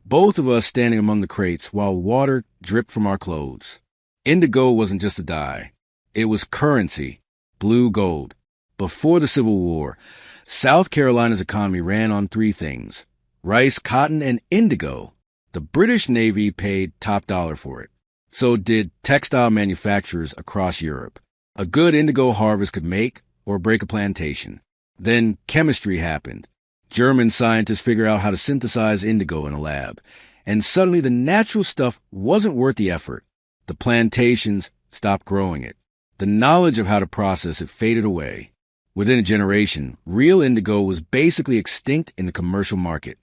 both of us standing among the crates while water dripped from our clothes. Indigo wasn't just a dye. It was currency, blue gold. Before the Civil War, South Carolina's economy ran on 3 things: rice, cotton, and indigo. The British Navy paid top dollar for it. So did textile manufacturers across Europe. A good indigo harvest could make or break a plantation. Then chemistry happened. German scientists figured out how to synthesize indigo in a lab, and suddenly the natural stuff wasn't worth the effort. The plantations stopped growing it. The knowledge of how to process it faded away. Within a generation, real indigo was basically extinct in the commercial market.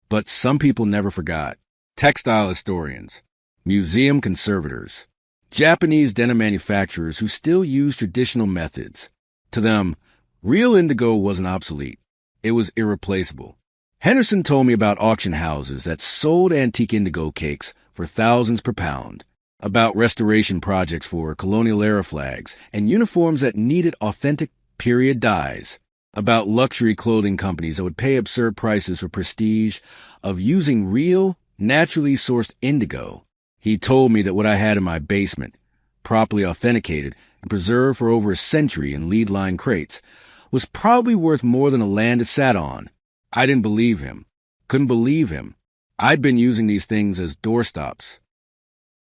But some people never forgot. Textile historians, museum conservators, Japanese denim manufacturers who still use traditional methods. To them, real indigo wasn't obsolete. It was irreplaceable. Henderson told me about auction houses that sold antique indigo cakes for thousands per pound, about restoration projects for colonial-era flags and uniforms that needed authentic period dyes, about luxury clothing companies that would pay absurd prices for prestige of using real, naturally sourced indigo. He told me that what I had in my basement, properly authenticated and preserved for over a century in lead-lined crates, was probably worth more than the land it sat on. I didn't believe him. Couldn't believe him. I'd been using these things as doorstops.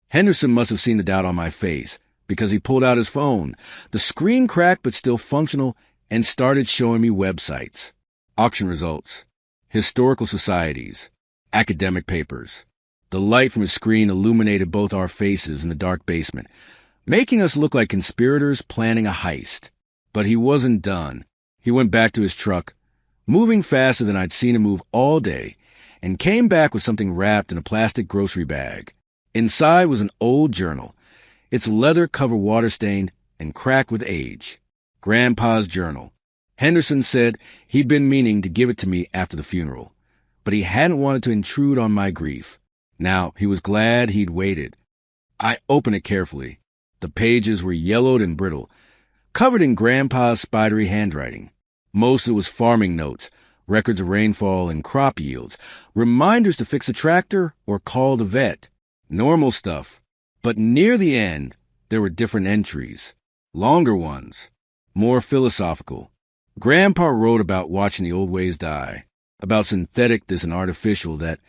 Henderson must have seen the doubt on my face, because he pulled out his phone, the screen cracked but still functional, and started showing me websites, auction results, historical societies, academic papers. The light from his screen illuminated both our faces in the dark basement, making us look like conspirators planning a heist. But he wasn't done. He went back to his truck, moving faster than I'd seen him move all day, and came back with something wrapped in a plastic grocery bag. Inside was an old journal, its leather cover water-stained and cracked with age. Grandpa's journal. Henderson said he'd been meaning to give it to me after the funeral, but he hadn't wanted to intrude on my grief. Now he was glad he'd waited. I opened it carefully. The pages were yellowed and brittle, covered in Grandpa's spidery handwriting. Most of it was farming notes, records of rainfall and crop yields, reminders to fix a tractor or call the vet. Normal stuff. But near the end, there were different entries. Longer ones. More philosophical. Grandpa wrote about watching the old ways die, about synthetic this and artificial that,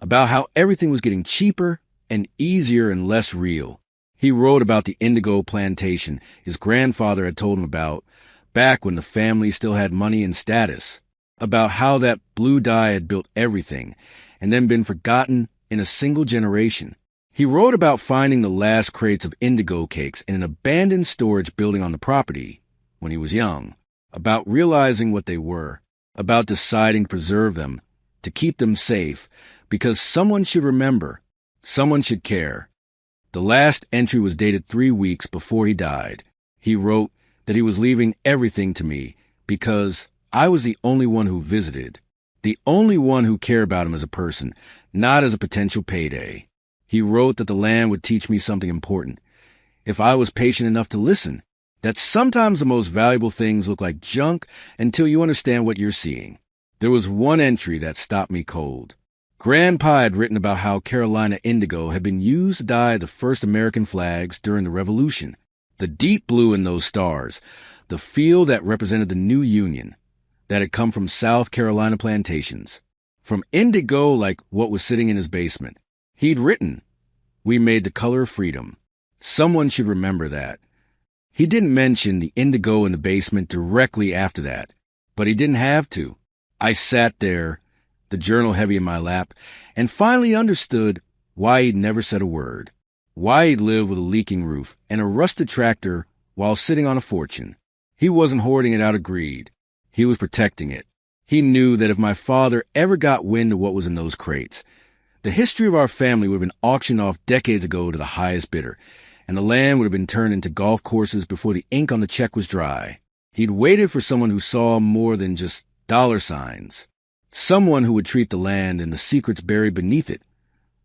about how everything was getting cheaper and easier and less real. He wrote about the indigo plantation his grandfather had told him about back when the family still had money and status, about how that blue dye had built everything and then been forgotten in a single generation. He wrote about finding the last crates of indigo cakes in an abandoned storage building on the property when he was young, about realizing what they were, about deciding to preserve them, to keep them safe, because someone should remember, someone should care. The last entry was dated 3 weeks before he died. He wrote that he was leaving everything to me because I was the only one who visited, the only one who cared about him as a person, not as a potential payday. He wrote that the land would teach me something important, if I was patient enough to listen, that sometimes the most valuable things look like junk until you understand what you're seeing. There was one entry that stopped me cold. Grandpa had written about how Carolina indigo had been used to dye the first American flags during the Revolution. The deep blue in those stars, the field that represented the new Union, that had come from South Carolina plantations. From indigo like what was sitting in his basement. He'd written, "We made the color of freedom." Someone should remember that. He didn't mention the indigo in the basement directly after that, but he didn't have to. I sat there, the journal heavy in my lap, and finally understood why he'd never said a word, why he'd lived with a leaking roof and a rusted tractor while sitting on a fortune. He wasn't hoarding it out of greed. He was protecting it. He knew that if my father ever got wind of what was in those crates, the history of our family would have been auctioned off decades ago to the highest bidder, and the land would have been turned into golf courses before the ink on the check was dry. He'd waited for someone who saw more than just dollar signs, someone who would treat the land and the secrets buried beneath it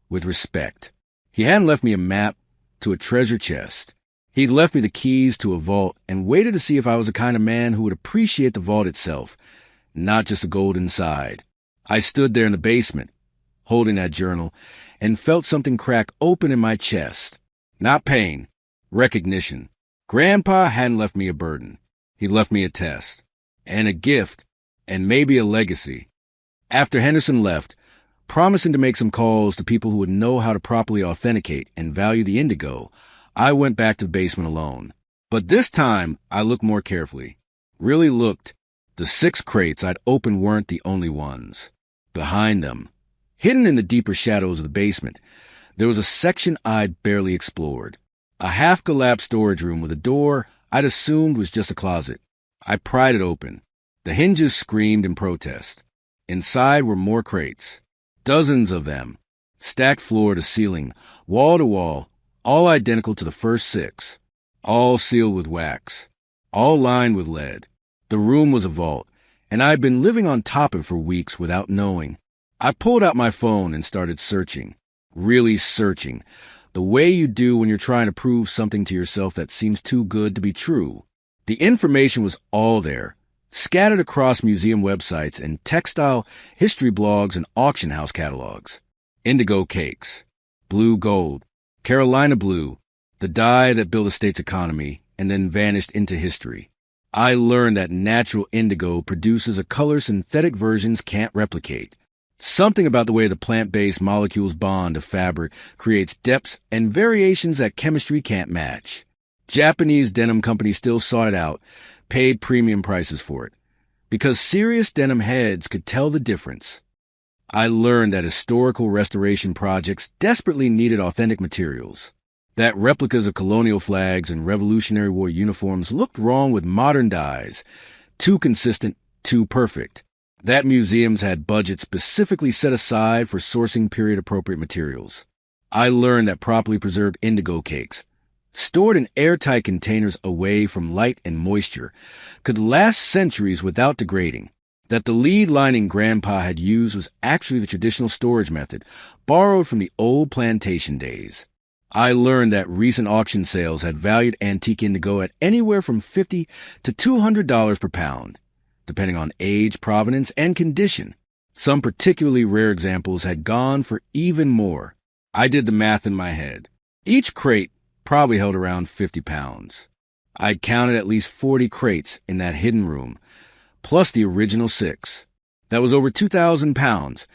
with respect. He hadn't left me a map to a treasure chest. He'd left me the keys to a vault and waited to see if I was the kind of man who would appreciate the vault itself, not just the gold inside. I stood there in the basement, holding that journal, and felt something crack open in my chest. Not pain, recognition. Grandpa hadn't left me a burden. He'd left me a test, and a gift, and maybe a legacy. After Henderson left, promising to make some calls to people who would know how to properly authenticate and value the indigo, I went back to the basement alone. But this time, I looked more carefully. Really looked. The 6 crates I'd opened weren't the only ones. Behind them, hidden in the deeper shadows of the basement, there was a section I'd barely explored. A half-collapsed storage room with a door I'd assumed was just a closet. I pried it open. The hinges screamed in protest. Inside were more crates. Dozens of them. Stacked floor to ceiling, wall to wall, all identical to the first 6. All sealed with wax. All lined with lead. The room was a vault, and I'd been living on top of it for weeks without knowing. I pulled out my phone and started searching. Really searching. The way you do when you're trying to prove something to yourself that seems too good to be true. The information was all there, scattered across museum websites and textile history blogs and auction house catalogs. Indigo cakes. Blue gold. Carolina blue. The dye that built a state's economy and then vanished into history. I learned that natural indigo produces a color synthetic versions can't replicate. Something about the way the plant-based molecules bond to fabric creates depths and variations that chemistry can't match. Japanese denim companies still sought it out, paid premium prices for it, because serious denim heads could tell the difference. I learned that historical restoration projects desperately needed authentic materials, that replicas of colonial flags and Revolutionary War uniforms looked wrong with modern dyes, too consistent, too perfect. That museums had budgets specifically set aside for sourcing period-appropriate materials. I learned that properly preserved indigo cakes, stored in airtight containers away from light and moisture, could last centuries without degrading. That the lead lining Grandpa had used was actually the traditional storage method, borrowed from the old plantation days. I learned that recent auction sales had valued antique indigo at anywhere from $50 to $200 per pound, depending on age, provenance, and condition. Some particularly rare examples had gone for even more. I did the math in my head. Each crate probably held around 50 pounds. I'd counted at least 40 crates in that hidden room, plus the original 6. That was over 2,000 pounds,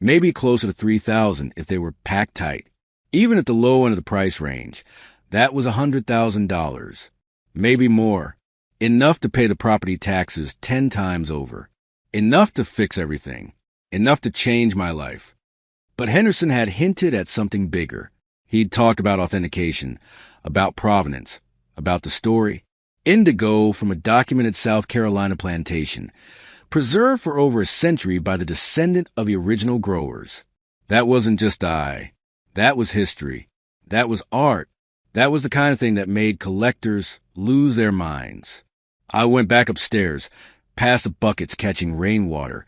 maybe closer to 3,000 if they were packed tight. Even at the low end of the price range, that was $100,000, maybe more. Enough to pay the property taxes 10 times over. Enough to fix everything. Enough to change my life. But Henderson had hinted at something bigger. He'd talked about authentication, about provenance, about the story. Indigo from a documented South Carolina plantation, preserved for over a century by the descendant of the original growers. That wasn't just dye. That was history. That was art. That was the kind of thing that made collectors lose their minds. I went back upstairs, past the buckets catching rainwater,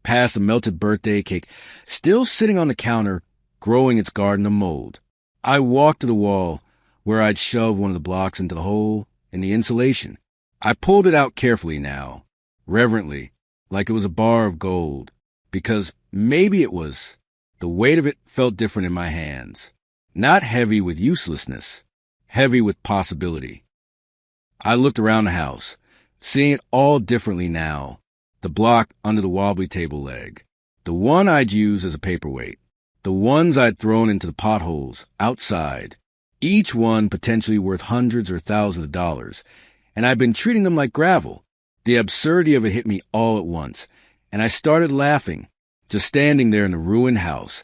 past the melted birthday cake, still sitting on the counter, growing its garden of mold. I walked to the wall, where I'd shoved one of the blocks into the hole in the insulation. I pulled it out carefully now, reverently, like it was a bar of gold, because maybe it was. The weight of it felt different in my hands. Not heavy with uselessness, heavy with possibility. I looked around the house, seeing it all differently now. The block under the wobbly table leg, the one I'd use as a paperweight, the ones I'd thrown into the potholes outside, each one potentially worth hundreds or thousands of dollars, and I'd been treating them like gravel. The absurdity of it hit me all at once, and I started laughing, just standing there in the ruined house,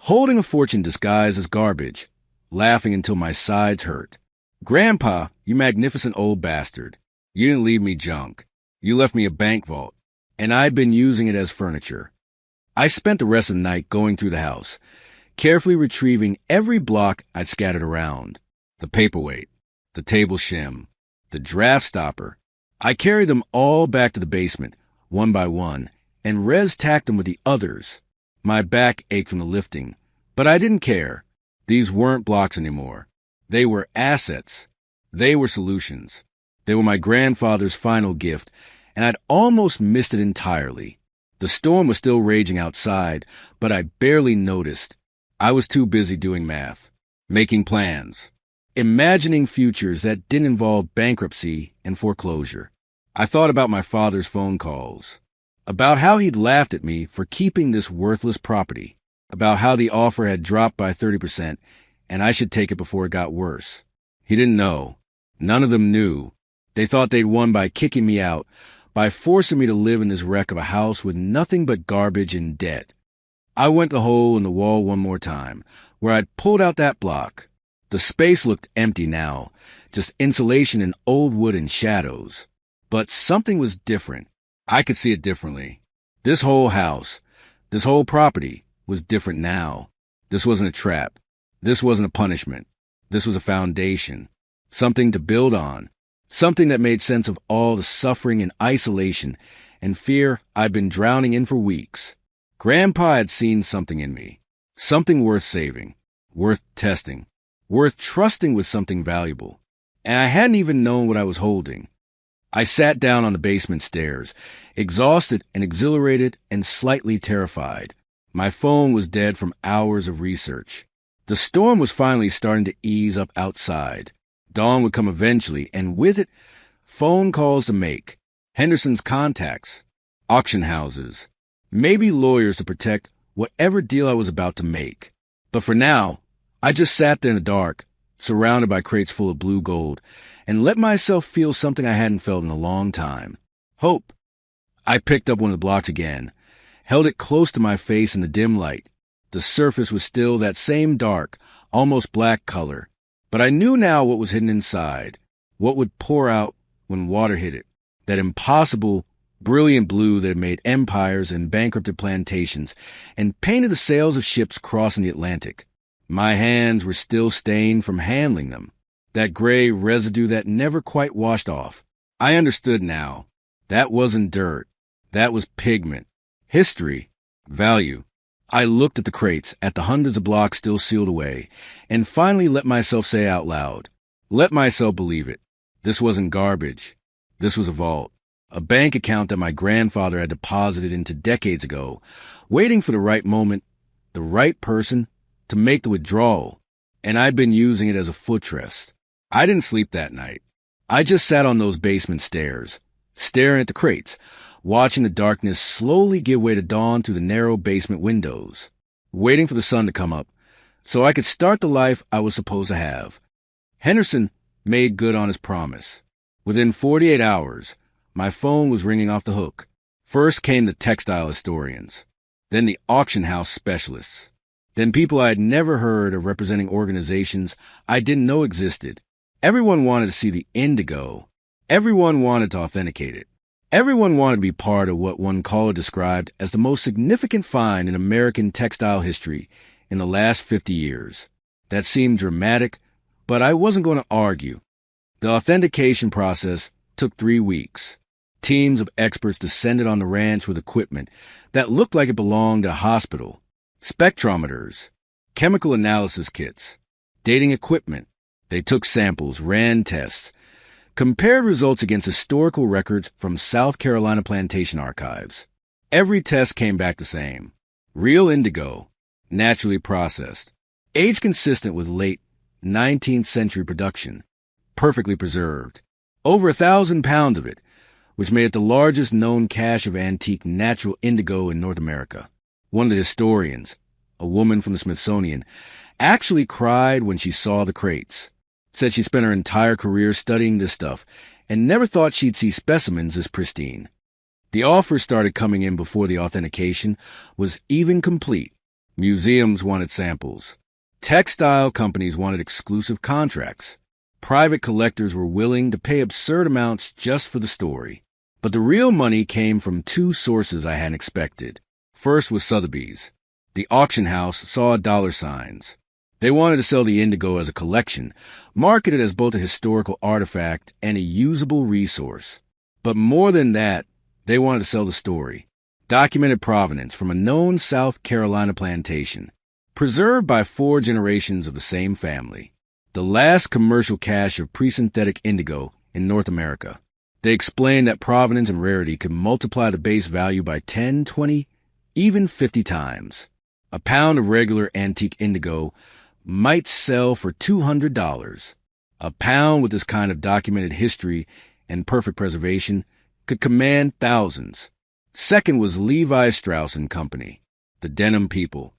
holding a fortune disguised as garbage, laughing until my sides hurt. Grandpa, you magnificent old bastard, you didn't leave me junk. You left me a bank vault, and I'd been using it as furniture. I spent the rest of the night going through the house, carefully retrieving every block I'd scattered around. The paperweight, the table shim, the draft stopper. I carried them all back to the basement, one by one, and res-tacked them with the others. My back ached from the lifting, but I didn't care. These weren't blocks anymore. They were assets. They were solutions. They were my grandfather's final gift, and I'd almost missed it entirely. The storm was still raging outside, but I barely noticed. I was too busy doing math, making plans, imagining futures that didn't involve bankruptcy and foreclosure. I thought about my father's phone calls, about how he'd laughed at me for keeping this worthless property, about how the offer had dropped by 30% and I should take it before it got worse. He didn't know. None of them knew. They thought they'd won by kicking me out, by forcing me to live in this wreck of a house with nothing but garbage and debt. I went the hole in the wall one more time, where I'd pulled out that block. The space looked empty now, just insulation and old wood and shadows. But something was different. I could see it differently. This whole house, this whole property, was different now. This wasn't a trap. This wasn't a punishment. This was a foundation. Something to build on. Something that made sense of all the suffering and isolation and fear I'd been drowning in for weeks. Grandpa had seen something in me. Something worth saving. Worth testing. Worth trusting with something valuable. And I hadn't even known what I was holding. I sat down on the basement stairs, exhausted and exhilarated and slightly terrified. My phone was dead from hours of research. The storm was finally starting to ease up outside. Dawn would come eventually, and with it, phone calls to make, Henderson's contacts, auction houses, maybe lawyers to protect whatever deal I was about to make. But for now, I just sat there in the dark, surrounded by crates full of blue gold, and let myself feel something I hadn't felt in a long time. Hope. I picked up one of the blocks again, held it close to my face in the dim light. The surface was still that same dark, almost black color, but I knew now what was hidden inside, what would pour out when water hit it, that impossible Brilliant blue that had made empires and bankrupted plantations and painted the sails of ships crossing the Atlantic. My hands were still stained from handling them, that gray residue that never quite washed off. I understood now. That wasn't dirt. That was pigment. History. Value. I looked at the crates, at the hundreds of blocks still sealed away, and finally let myself say out loud, let myself believe it. This wasn't garbage. This was a vault. A bank account that my grandfather had deposited into decades ago, waiting for the right moment, the right person, to make the withdrawal, and I'd been using it as a footrest. I didn't sleep that night. I just sat on those basement stairs, staring at the crates, watching the darkness slowly give way to dawn through the narrow basement windows, waiting for the sun to come up so I could start the life I was supposed to have. Henderson made good on his promise. Within 48 hours, my phone was ringing off the hook. First came the textile historians, then the auction house specialists, then people I had never heard of representing organizations I didn't know existed. Everyone wanted to see the indigo. Everyone wanted to authenticate it. Everyone wanted to be part of what one caller described as the most significant find in American textile history in the last 50 years. That seemed dramatic, but I wasn't going to argue. The authentication process took 3 weeks. Teams of experts descended on the ranch with equipment that looked like it belonged to a hospital. Spectrometers, chemical analysis kits, dating equipment. They took samples, ran tests, compared results against historical records from South Carolina plantation archives. Every test came back the same. Real indigo, naturally processed, age consistent with late 19th century production, perfectly preserved. Over 1,000 pounds of it, which made it the largest known cache of antique natural indigo in North America. One of the historians, a woman from the Smithsonian, actually cried when she saw the crates. Said she spent her entire career studying this stuff and never thought she'd see specimens as pristine. The offers started coming in before the authentication was even complete. Museums wanted samples. Textile companies wanted exclusive contracts. Private collectors were willing to pay absurd amounts just for the story. But the real money came from 2 sources I hadn't expected. First was Sotheby's. The auction house saw dollar signs. They wanted to sell the indigo as a collection, marketed as both a historical artifact and a usable resource. But more than that, they wanted to sell the story. Documented provenance from a known South Carolina plantation, preserved by 4 generations of the same family. The last commercial cache of pre-synthetic indigo in North America. They explained that provenance and rarity could multiply the base value by 10, 20, even 50 times. A pound of regular antique indigo might sell for $200. A pound with this kind of documented history and perfect preservation could command thousands. Second was Levi Strauss & Company, the denim people.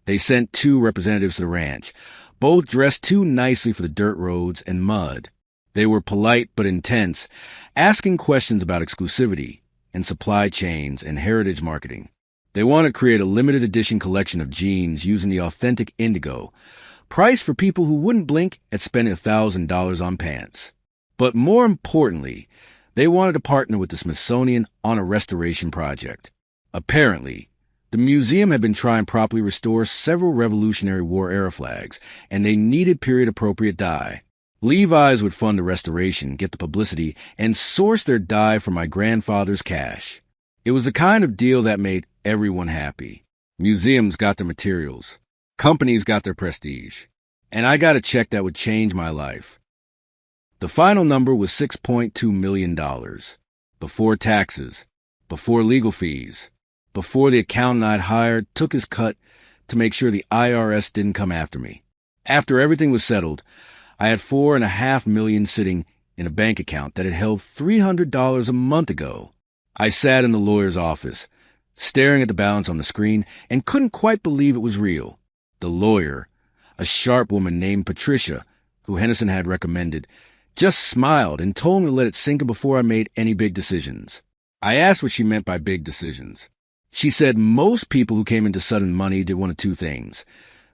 They sent 2 representatives to the ranch, both dressed too nicely for the dirt roads and mud. They were polite but intense, asking questions about exclusivity and supply chains and heritage marketing. They wanted to create a limited edition collection of jeans using the authentic indigo, priced for people who wouldn't blink at spending $1,000 on pants. But more importantly, they wanted to partner with the Smithsonian on a restoration project. Apparently, the museum had been trying to properly restore several Revolutionary War-era flags, and they needed period-appropriate dye. Levi's would fund the restoration, get the publicity, and source their dye from my grandfather's cache. It was the kind of deal that made everyone happy. Museums got their materials. Companies got their prestige. And I got a check that would change my life. The final number was $6.2 million. Before taxes. Before legal fees. Before the accountant I'd hired took his cut to make sure the IRS didn't come after me. After everything was settled, I had $4.5 million sitting in a bank account that had held $300 a month ago. I sat in the lawyer's office, staring at the balance on the screen, and couldn't quite believe it was real. The lawyer, a sharp woman named Patricia, who Henderson had recommended, just smiled and told me to let it sink in before I made any big decisions. I asked what she meant by big decisions. She said most people who came into sudden money did one of 2 things.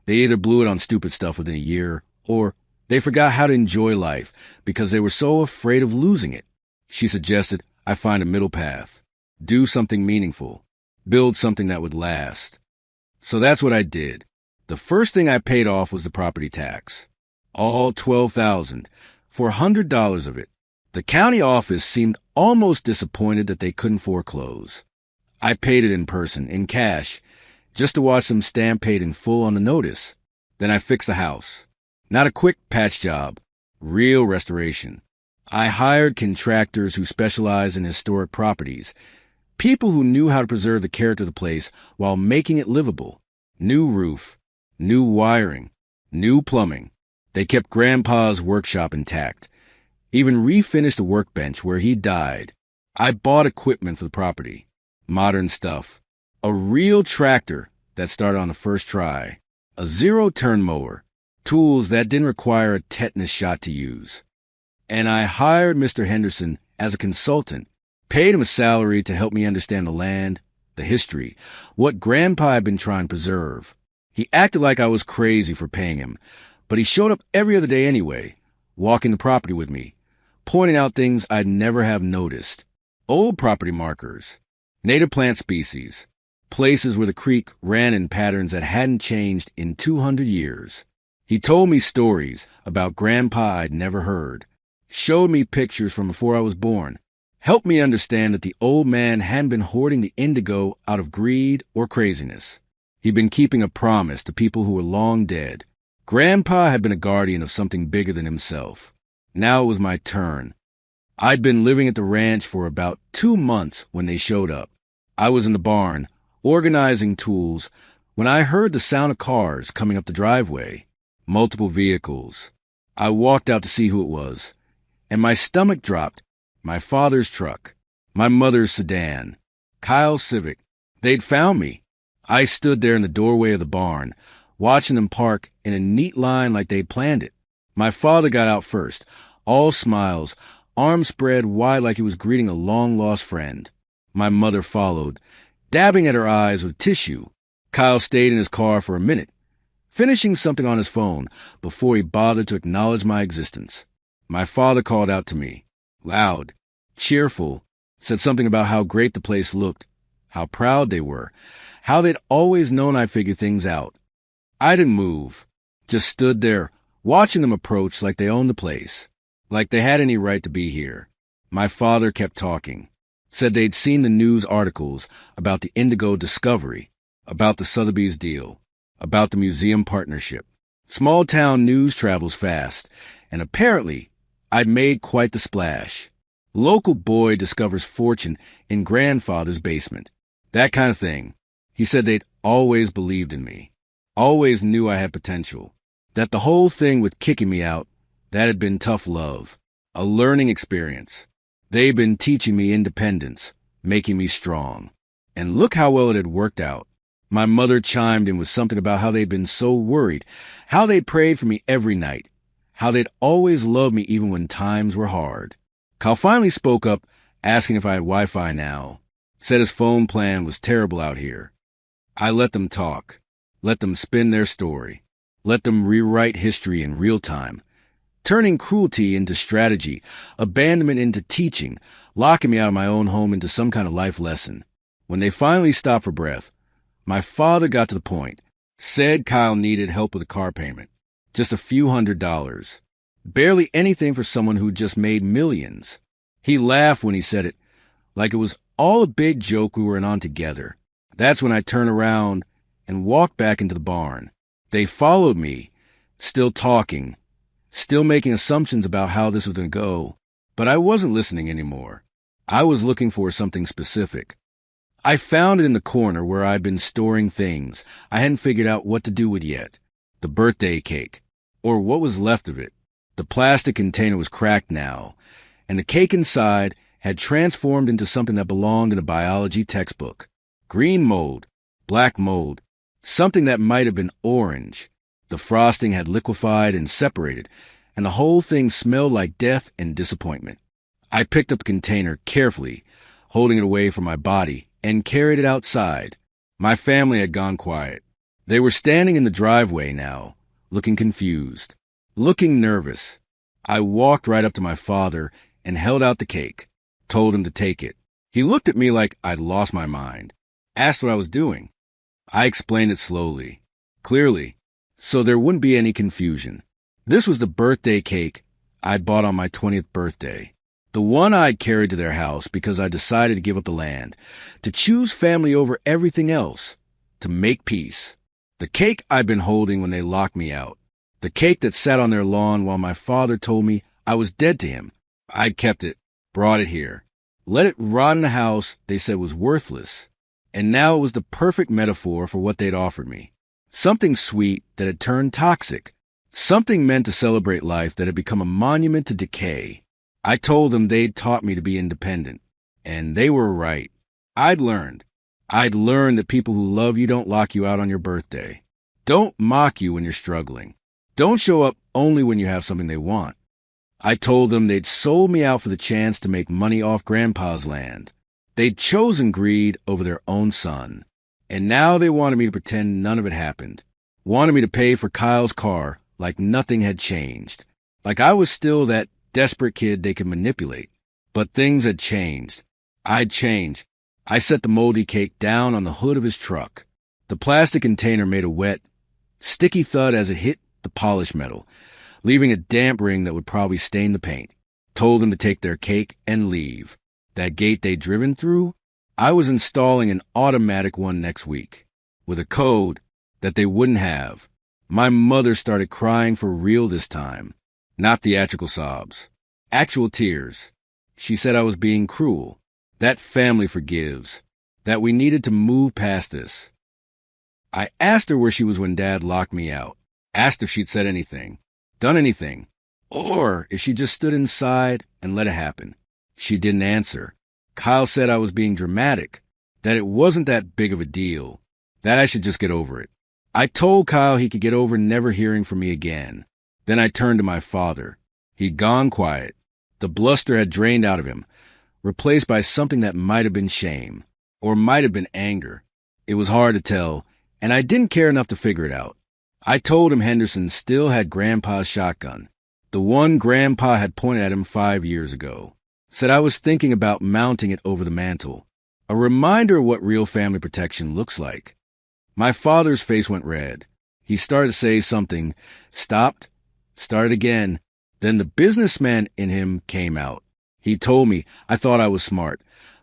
They either blew it on stupid stuff within a year, or they forgot how to enjoy life because they were so afraid of losing it. She suggested I find a middle path. do something meaningful, build something that would last. So that's what I did. The first thing I paid off was the property tax. All $12,000 for $100 of it. The county office seemed almost disappointed that they couldn't foreclose. I paid it in person, in cash, just to watch them stamp paid in full on the notice. Then I fixed the house. Not a quick patch job, real restoration. I hired contractors who specialize in historic properties, people who knew how to preserve the character of the place while making it livable. New roof, new wiring, new plumbing. They kept Grandpa's workshop intact, even refinished the workbench where he died. I bought equipment for the property, modern stuff, a real tractor that started on the first try, a zero-turn mower, tools that didn't require a tetanus shot to use. And I hired Mr. Henderson as a consultant, paid him a salary to help me understand the land, the history, what Grandpa had been trying to preserve. He acted like I was crazy for paying him, but he showed up every other day anyway, walking the property with me, pointing out things I'd never have noticed. Old property markers, native plant species, places where the creek ran in patterns that hadn't changed in 200 years. He told me stories about Grandpa I'd never heard, showed me pictures from before I was born, helped me understand that the old man hadn't been hoarding the indigo out of greed or craziness. He'd been keeping a promise to people who were long dead. Grandpa had been a guardian of something bigger than himself. Now it was my turn. I'd been living at the ranch for about 2 months when they showed up. I was in the barn, organizing tools, when I heard the sound of cars coming up the driveway. Multiple vehicles. I walked out to see who it was, and my stomach dropped. My father's truck, my mother's sedan, Kyle's Civic. They'd found me. I stood there in the doorway of the barn, watching them park in a neat line like they'd planned it. My father got out first, all smiles, arms spread wide like he was greeting a long-lost friend. My mother followed, dabbing at her eyes with tissue. Kyle stayed in his car for a minute, finishing something on his phone before he bothered to acknowledge my existence. My father called out to me, loud, cheerful, said something about how great the place looked, how proud they were, how they'd always known I'd figure things out. I didn't move, just stood there, watching them approach like they owned the place, like they had any right to be here. My father kept talking, said they'd seen the news articles about the indigo discovery, about the Sotheby's deal, about the museum partnership. Small-town news travels fast, and apparently I'd made quite the splash. Local boy discovers fortune in grandfather's basement. That kind of thing. He said they'd always believed in me, always knew I had potential, that the whole thing with kicking me out, that had been tough love, a learning experience. They'd been teaching me independence, making me strong. And look how well it had worked out. My mother chimed in with something about how they'd been so worried, how they'd prayed for me every night, how they'd always loved me even when times were hard. Kyle finally spoke up, asking if I had Wi-Fi now. Said his phone plan was terrible out here. I let them talk, let them spin their story, let them rewrite history in real time, turning cruelty into strategy, abandonment into teaching, locking me out of my own home into some kind of life lesson. When they finally stopped for breath, my father got to the point, said Kyle needed help with a car payment. Just a few $100s. Barely anything for someone who just made millions. He laughed when he said it, like it was all a big joke we were in on together. That's when I turned around and walked back into the barn. They followed me, still talking, still making assumptions about how this was going to go, but I wasn't listening anymore. I was looking for something specific. I found it in the corner where I'd been storing things I hadn't figured out what to do with yet. The birthday cake, or what was left of it. The plastic container was cracked now, and the cake inside had transformed into something that belonged in a biology textbook. Green mold, black mold, something that might have been orange. The frosting had liquefied and separated, and the whole thing smelled like death and disappointment. I picked up the container carefully, holding it away from my body, and carried it outside. My family had gone quiet. They were standing in the driveway now, looking confused, looking nervous. I walked right up to my father and held out the cake, told him to take it. He looked at me like I'd lost my mind, asked what I was doing. I explained it slowly, clearly, so there wouldn't be any confusion. This was the birthday cake I'd bought on my 20th birthday. The one I'd carried to their house because I decided to give up the land, to choose family over everything else, to make peace. The cake I'd been holding when they locked me out. The cake that sat on their lawn while my father told me I was dead to him. I'd kept it, brought it here, let it rot in a house they said was worthless. And now it was the perfect metaphor for what they'd offered me. Something sweet that had turned toxic. Something meant to celebrate life that had become a monument to decay. I told them they'd taught me to be independent. And they were right. I'd learned that people who love you don't lock you out on your birthday. Don't mock you when you're struggling. Don't show up only when you have something they want. I told them they'd sold me out for the chance to make money off Grandpa's land. They'd chosen greed over their own son. And now they wanted me to pretend none of it happened. Wanted me to pay for Kyle's car like nothing had changed. Like I was still that desperate kid they could manipulate. But things had changed. I'd changed. I set the moldy cake down on the hood of his truck. The plastic container made a wet, sticky thud as it hit the polished metal, leaving a damp ring that would probably stain the paint. Told them to take their cake and leave. That gate they'd driven through, I was installing an automatic one next week, with a code that they wouldn't have. My mother started crying for real this time. Not theatrical sobs. Actual tears. She said I was being cruel. That family forgives. That we needed to move past this. I asked her where she was when Dad locked me out. Asked if she'd said anything, done anything, or if she just stood inside and let it happen. She didn't answer. Kyle said I was being dramatic, that it wasn't that big of a deal, that I should just get over it. I told Kyle he could get over never hearing from me again. Then I turned to my father. He'd gone quiet. The bluster had drained out of him, replaced by something that might have been shame, or might have been anger. It was hard to tell, and I didn't care enough to figure it out. I told him Henderson still had Grandpa's shotgun, the one Grandpa had pointed at him 5 years ago. Said I was thinking about mounting it over the mantel, a reminder of what real family protection looks like. My father's face went red. He started to say something, stopped, started again. Then the businessman in him came out. He told me I thought I was smart,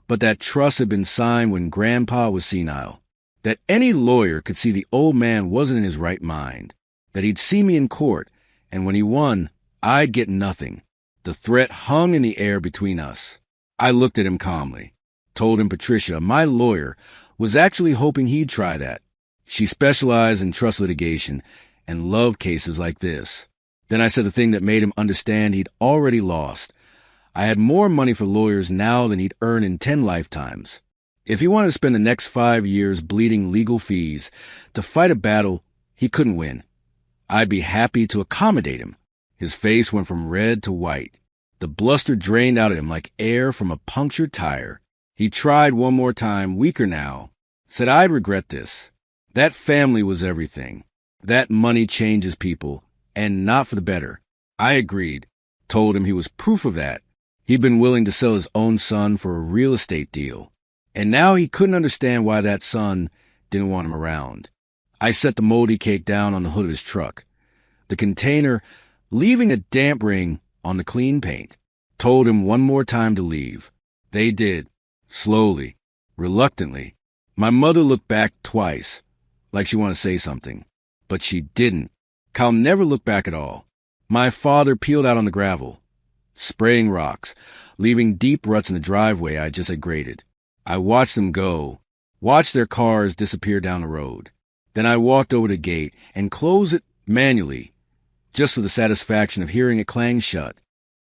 but that trust had been signed when Grandpa was senile. That any lawyer could see the old man wasn't in his right mind. That he'd see me in court, and when he won, I'd get nothing. The threat hung in the air between us. I looked at him calmly. Told him Patricia, my lawyer, was actually hoping he'd try that. She specialized in trust litigation and loved cases like this. Then I said the thing that made him understand he'd already lost. I had more money for lawyers now than he'd earn in 10 lifetimes. If he wanted to spend the next 5 years bleeding legal fees to fight a battle he couldn't win, I'd be happy to accommodate him. His face went from red to white. The bluster drained out of him like air from a punctured tire. He tried one more time, weaker now. Said I'd regret this. That family was everything. That money changes people, and not for the better. I agreed. Told him he was proof of that. He'd been willing to sell his own son for a real estate deal. And now he couldn't understand why that son didn't want him around. I set the moldy cake down on the hood of his truck, the container leaving a damp ring on the clean paint. Told him one more time to leave. They did, slowly, reluctantly. My mother looked back twice, like she wanted to say something, but she didn't. Kyle never looked back at all. My father peeled out on the gravel, spraying rocks, leaving deep ruts in the driveway I just had graded. I watched them go, watched their cars disappear down the road. Then I walked over to the gate and closed it manually, just for the satisfaction of hearing it clang shut.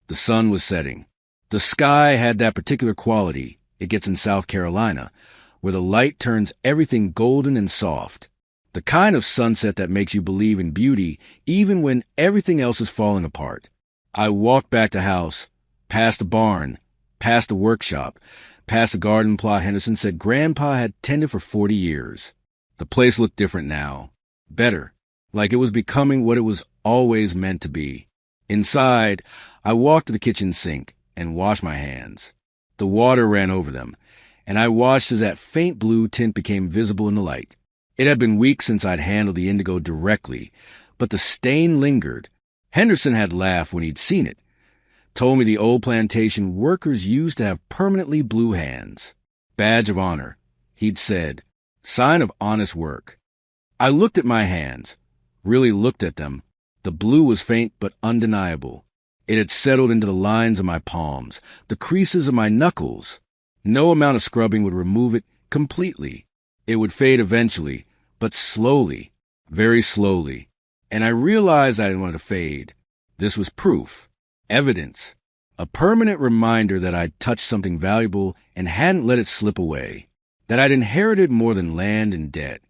The sun was setting. The sky had that particular quality it gets in South Carolina, where the light turns everything golden and soft. The kind of sunset that makes you believe in beauty even when everything else is falling apart. I walked back to the house, past the barn, past the workshop, past the garden plot Henderson said Grandpa had tended for 40 years. The place looked different now. Better. Like it was becoming what it was always meant to be. Inside, I walked to the kitchen sink and washed my hands. The water ran over them, and I watched as that faint blue tint became visible in the light. It had been weeks since I'd handled the indigo directly, but the stain lingered. Henderson had laughed when he'd seen it, told me the old plantation workers used to have permanently blue hands. Badge of honor, he'd said. Sign of honest work. I looked at my hands, really looked at them. The blue was faint but undeniable. It had settled into the lines of my palms, the creases of my knuckles. No amount of scrubbing would remove it completely. It would fade eventually, but slowly, very slowly. And I realized I didn't want it to fade. This was proof, evidence, a permanent reminder that I'd touched something valuable and hadn't let it slip away, that I'd inherited more than land and debt.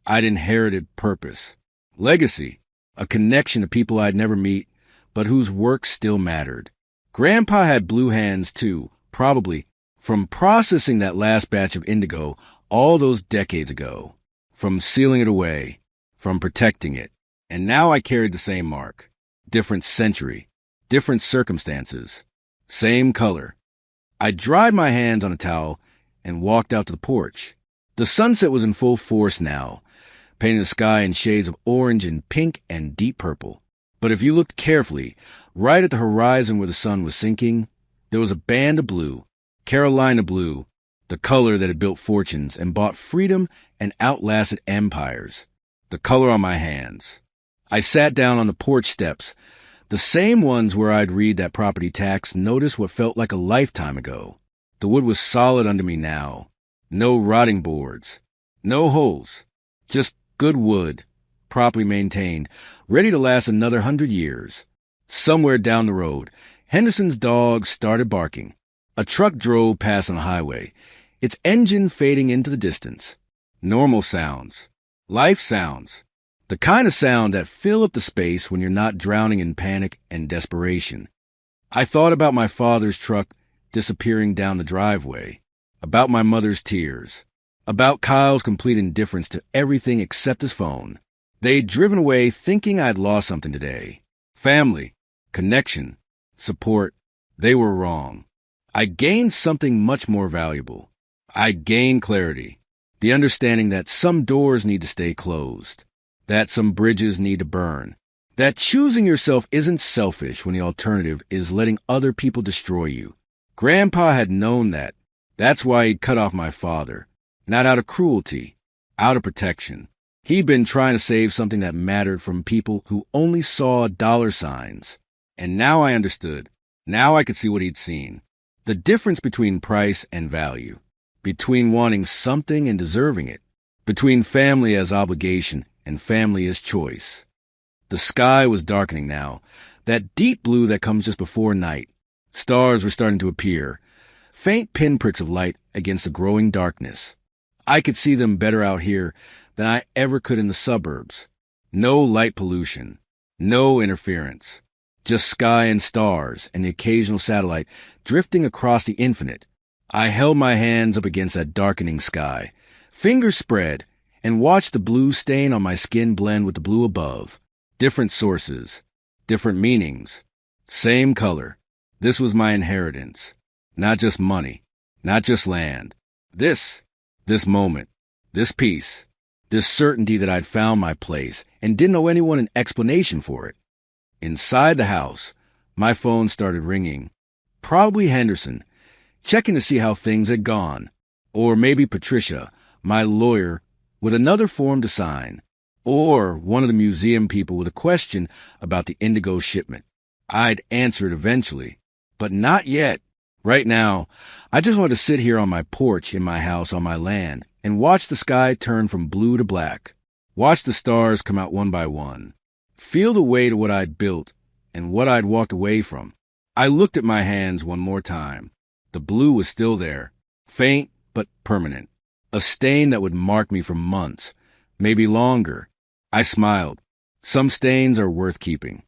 I'd inherited purpose, legacy, a connection to people I'd never meet, but whose work still mattered. Grandpa had blue hands too, probably, from processing that last batch of indigo all those decades ago, from sealing it away, from protecting it. And now I carried the same mark. Different century, different circumstances, same color. I dried my hands on a towel and walked out to the porch. The sunset was in full force now, painting the sky in shades of orange and pink and deep purple. But if you looked carefully, right at the horizon where the sun was sinking, there was a band of blue, Carolina blue, the color that had built fortunes and bought freedom and outlasted empires, the color on my hands. I sat down on the porch steps, the same ones where I'd read that property tax notice what felt like a lifetime ago. The wood was solid under me now. No rotting boards, no holes, just good wood, properly maintained, ready to last another 100 years. Somewhere down the road, Henderson's dog started barking. A truck drove past on the highway, its engine fading into the distance. Normal sounds, life sounds, the kind of sound that fill up the space when you're not drowning in panic and desperation. I thought about my father's truck disappearing down the driveway, about my mother's tears, about Kyle's complete indifference to everything except his phone. They'd driven away thinking I'd lost something today. Family, connection, support. They were wrong. I gained something much more valuable. I gained clarity, the understanding that some doors need to stay closed, that some bridges need to burn, that choosing yourself isn't selfish when the alternative is letting other people destroy you. Grandpa had known that. That's why he'd cut off my father, not out of cruelty, out of protection. He'd been trying to save something that mattered from people who only saw dollar signs. And now I understood. Now I could see what he'd seen. The difference between price and value, between wanting something and deserving it, between family as obligation and family as choice. The sky was darkening now, that deep blue that comes just before night. Stars were starting to appear, faint pinpricks of light against the growing darkness. I could see them better out here than I ever could in the suburbs. No light pollution, no interference, just sky and stars and the occasional satellite drifting across the infinite. I held my hands up against that darkening sky, fingers spread, and watched the blue stain on my skin blend with the blue above. Different sources, different meanings, same color. This was my inheritance, not just money, not just land. This moment, this peace, this certainty that I'd found my place and didn't owe anyone an explanation for it. Inside the house, my phone started ringing. Probably Henderson, checking to see how things had gone. Or maybe Patricia, my lawyer, with another form to sign. Or one of the museum people with a question about the indigo shipment. I'd answer it eventually, but not yet. Right now, I just wanted to sit here on my porch in my house on my land and watch the sky turn from blue to black. Watch the stars come out one by one. Feel the weight of what I'd built and what I'd walked away from. I looked at my hands one more time. The blue was still there, faint but permanent. A stain that would mark me for months, maybe longer. I smiled. Some stains are worth keeping.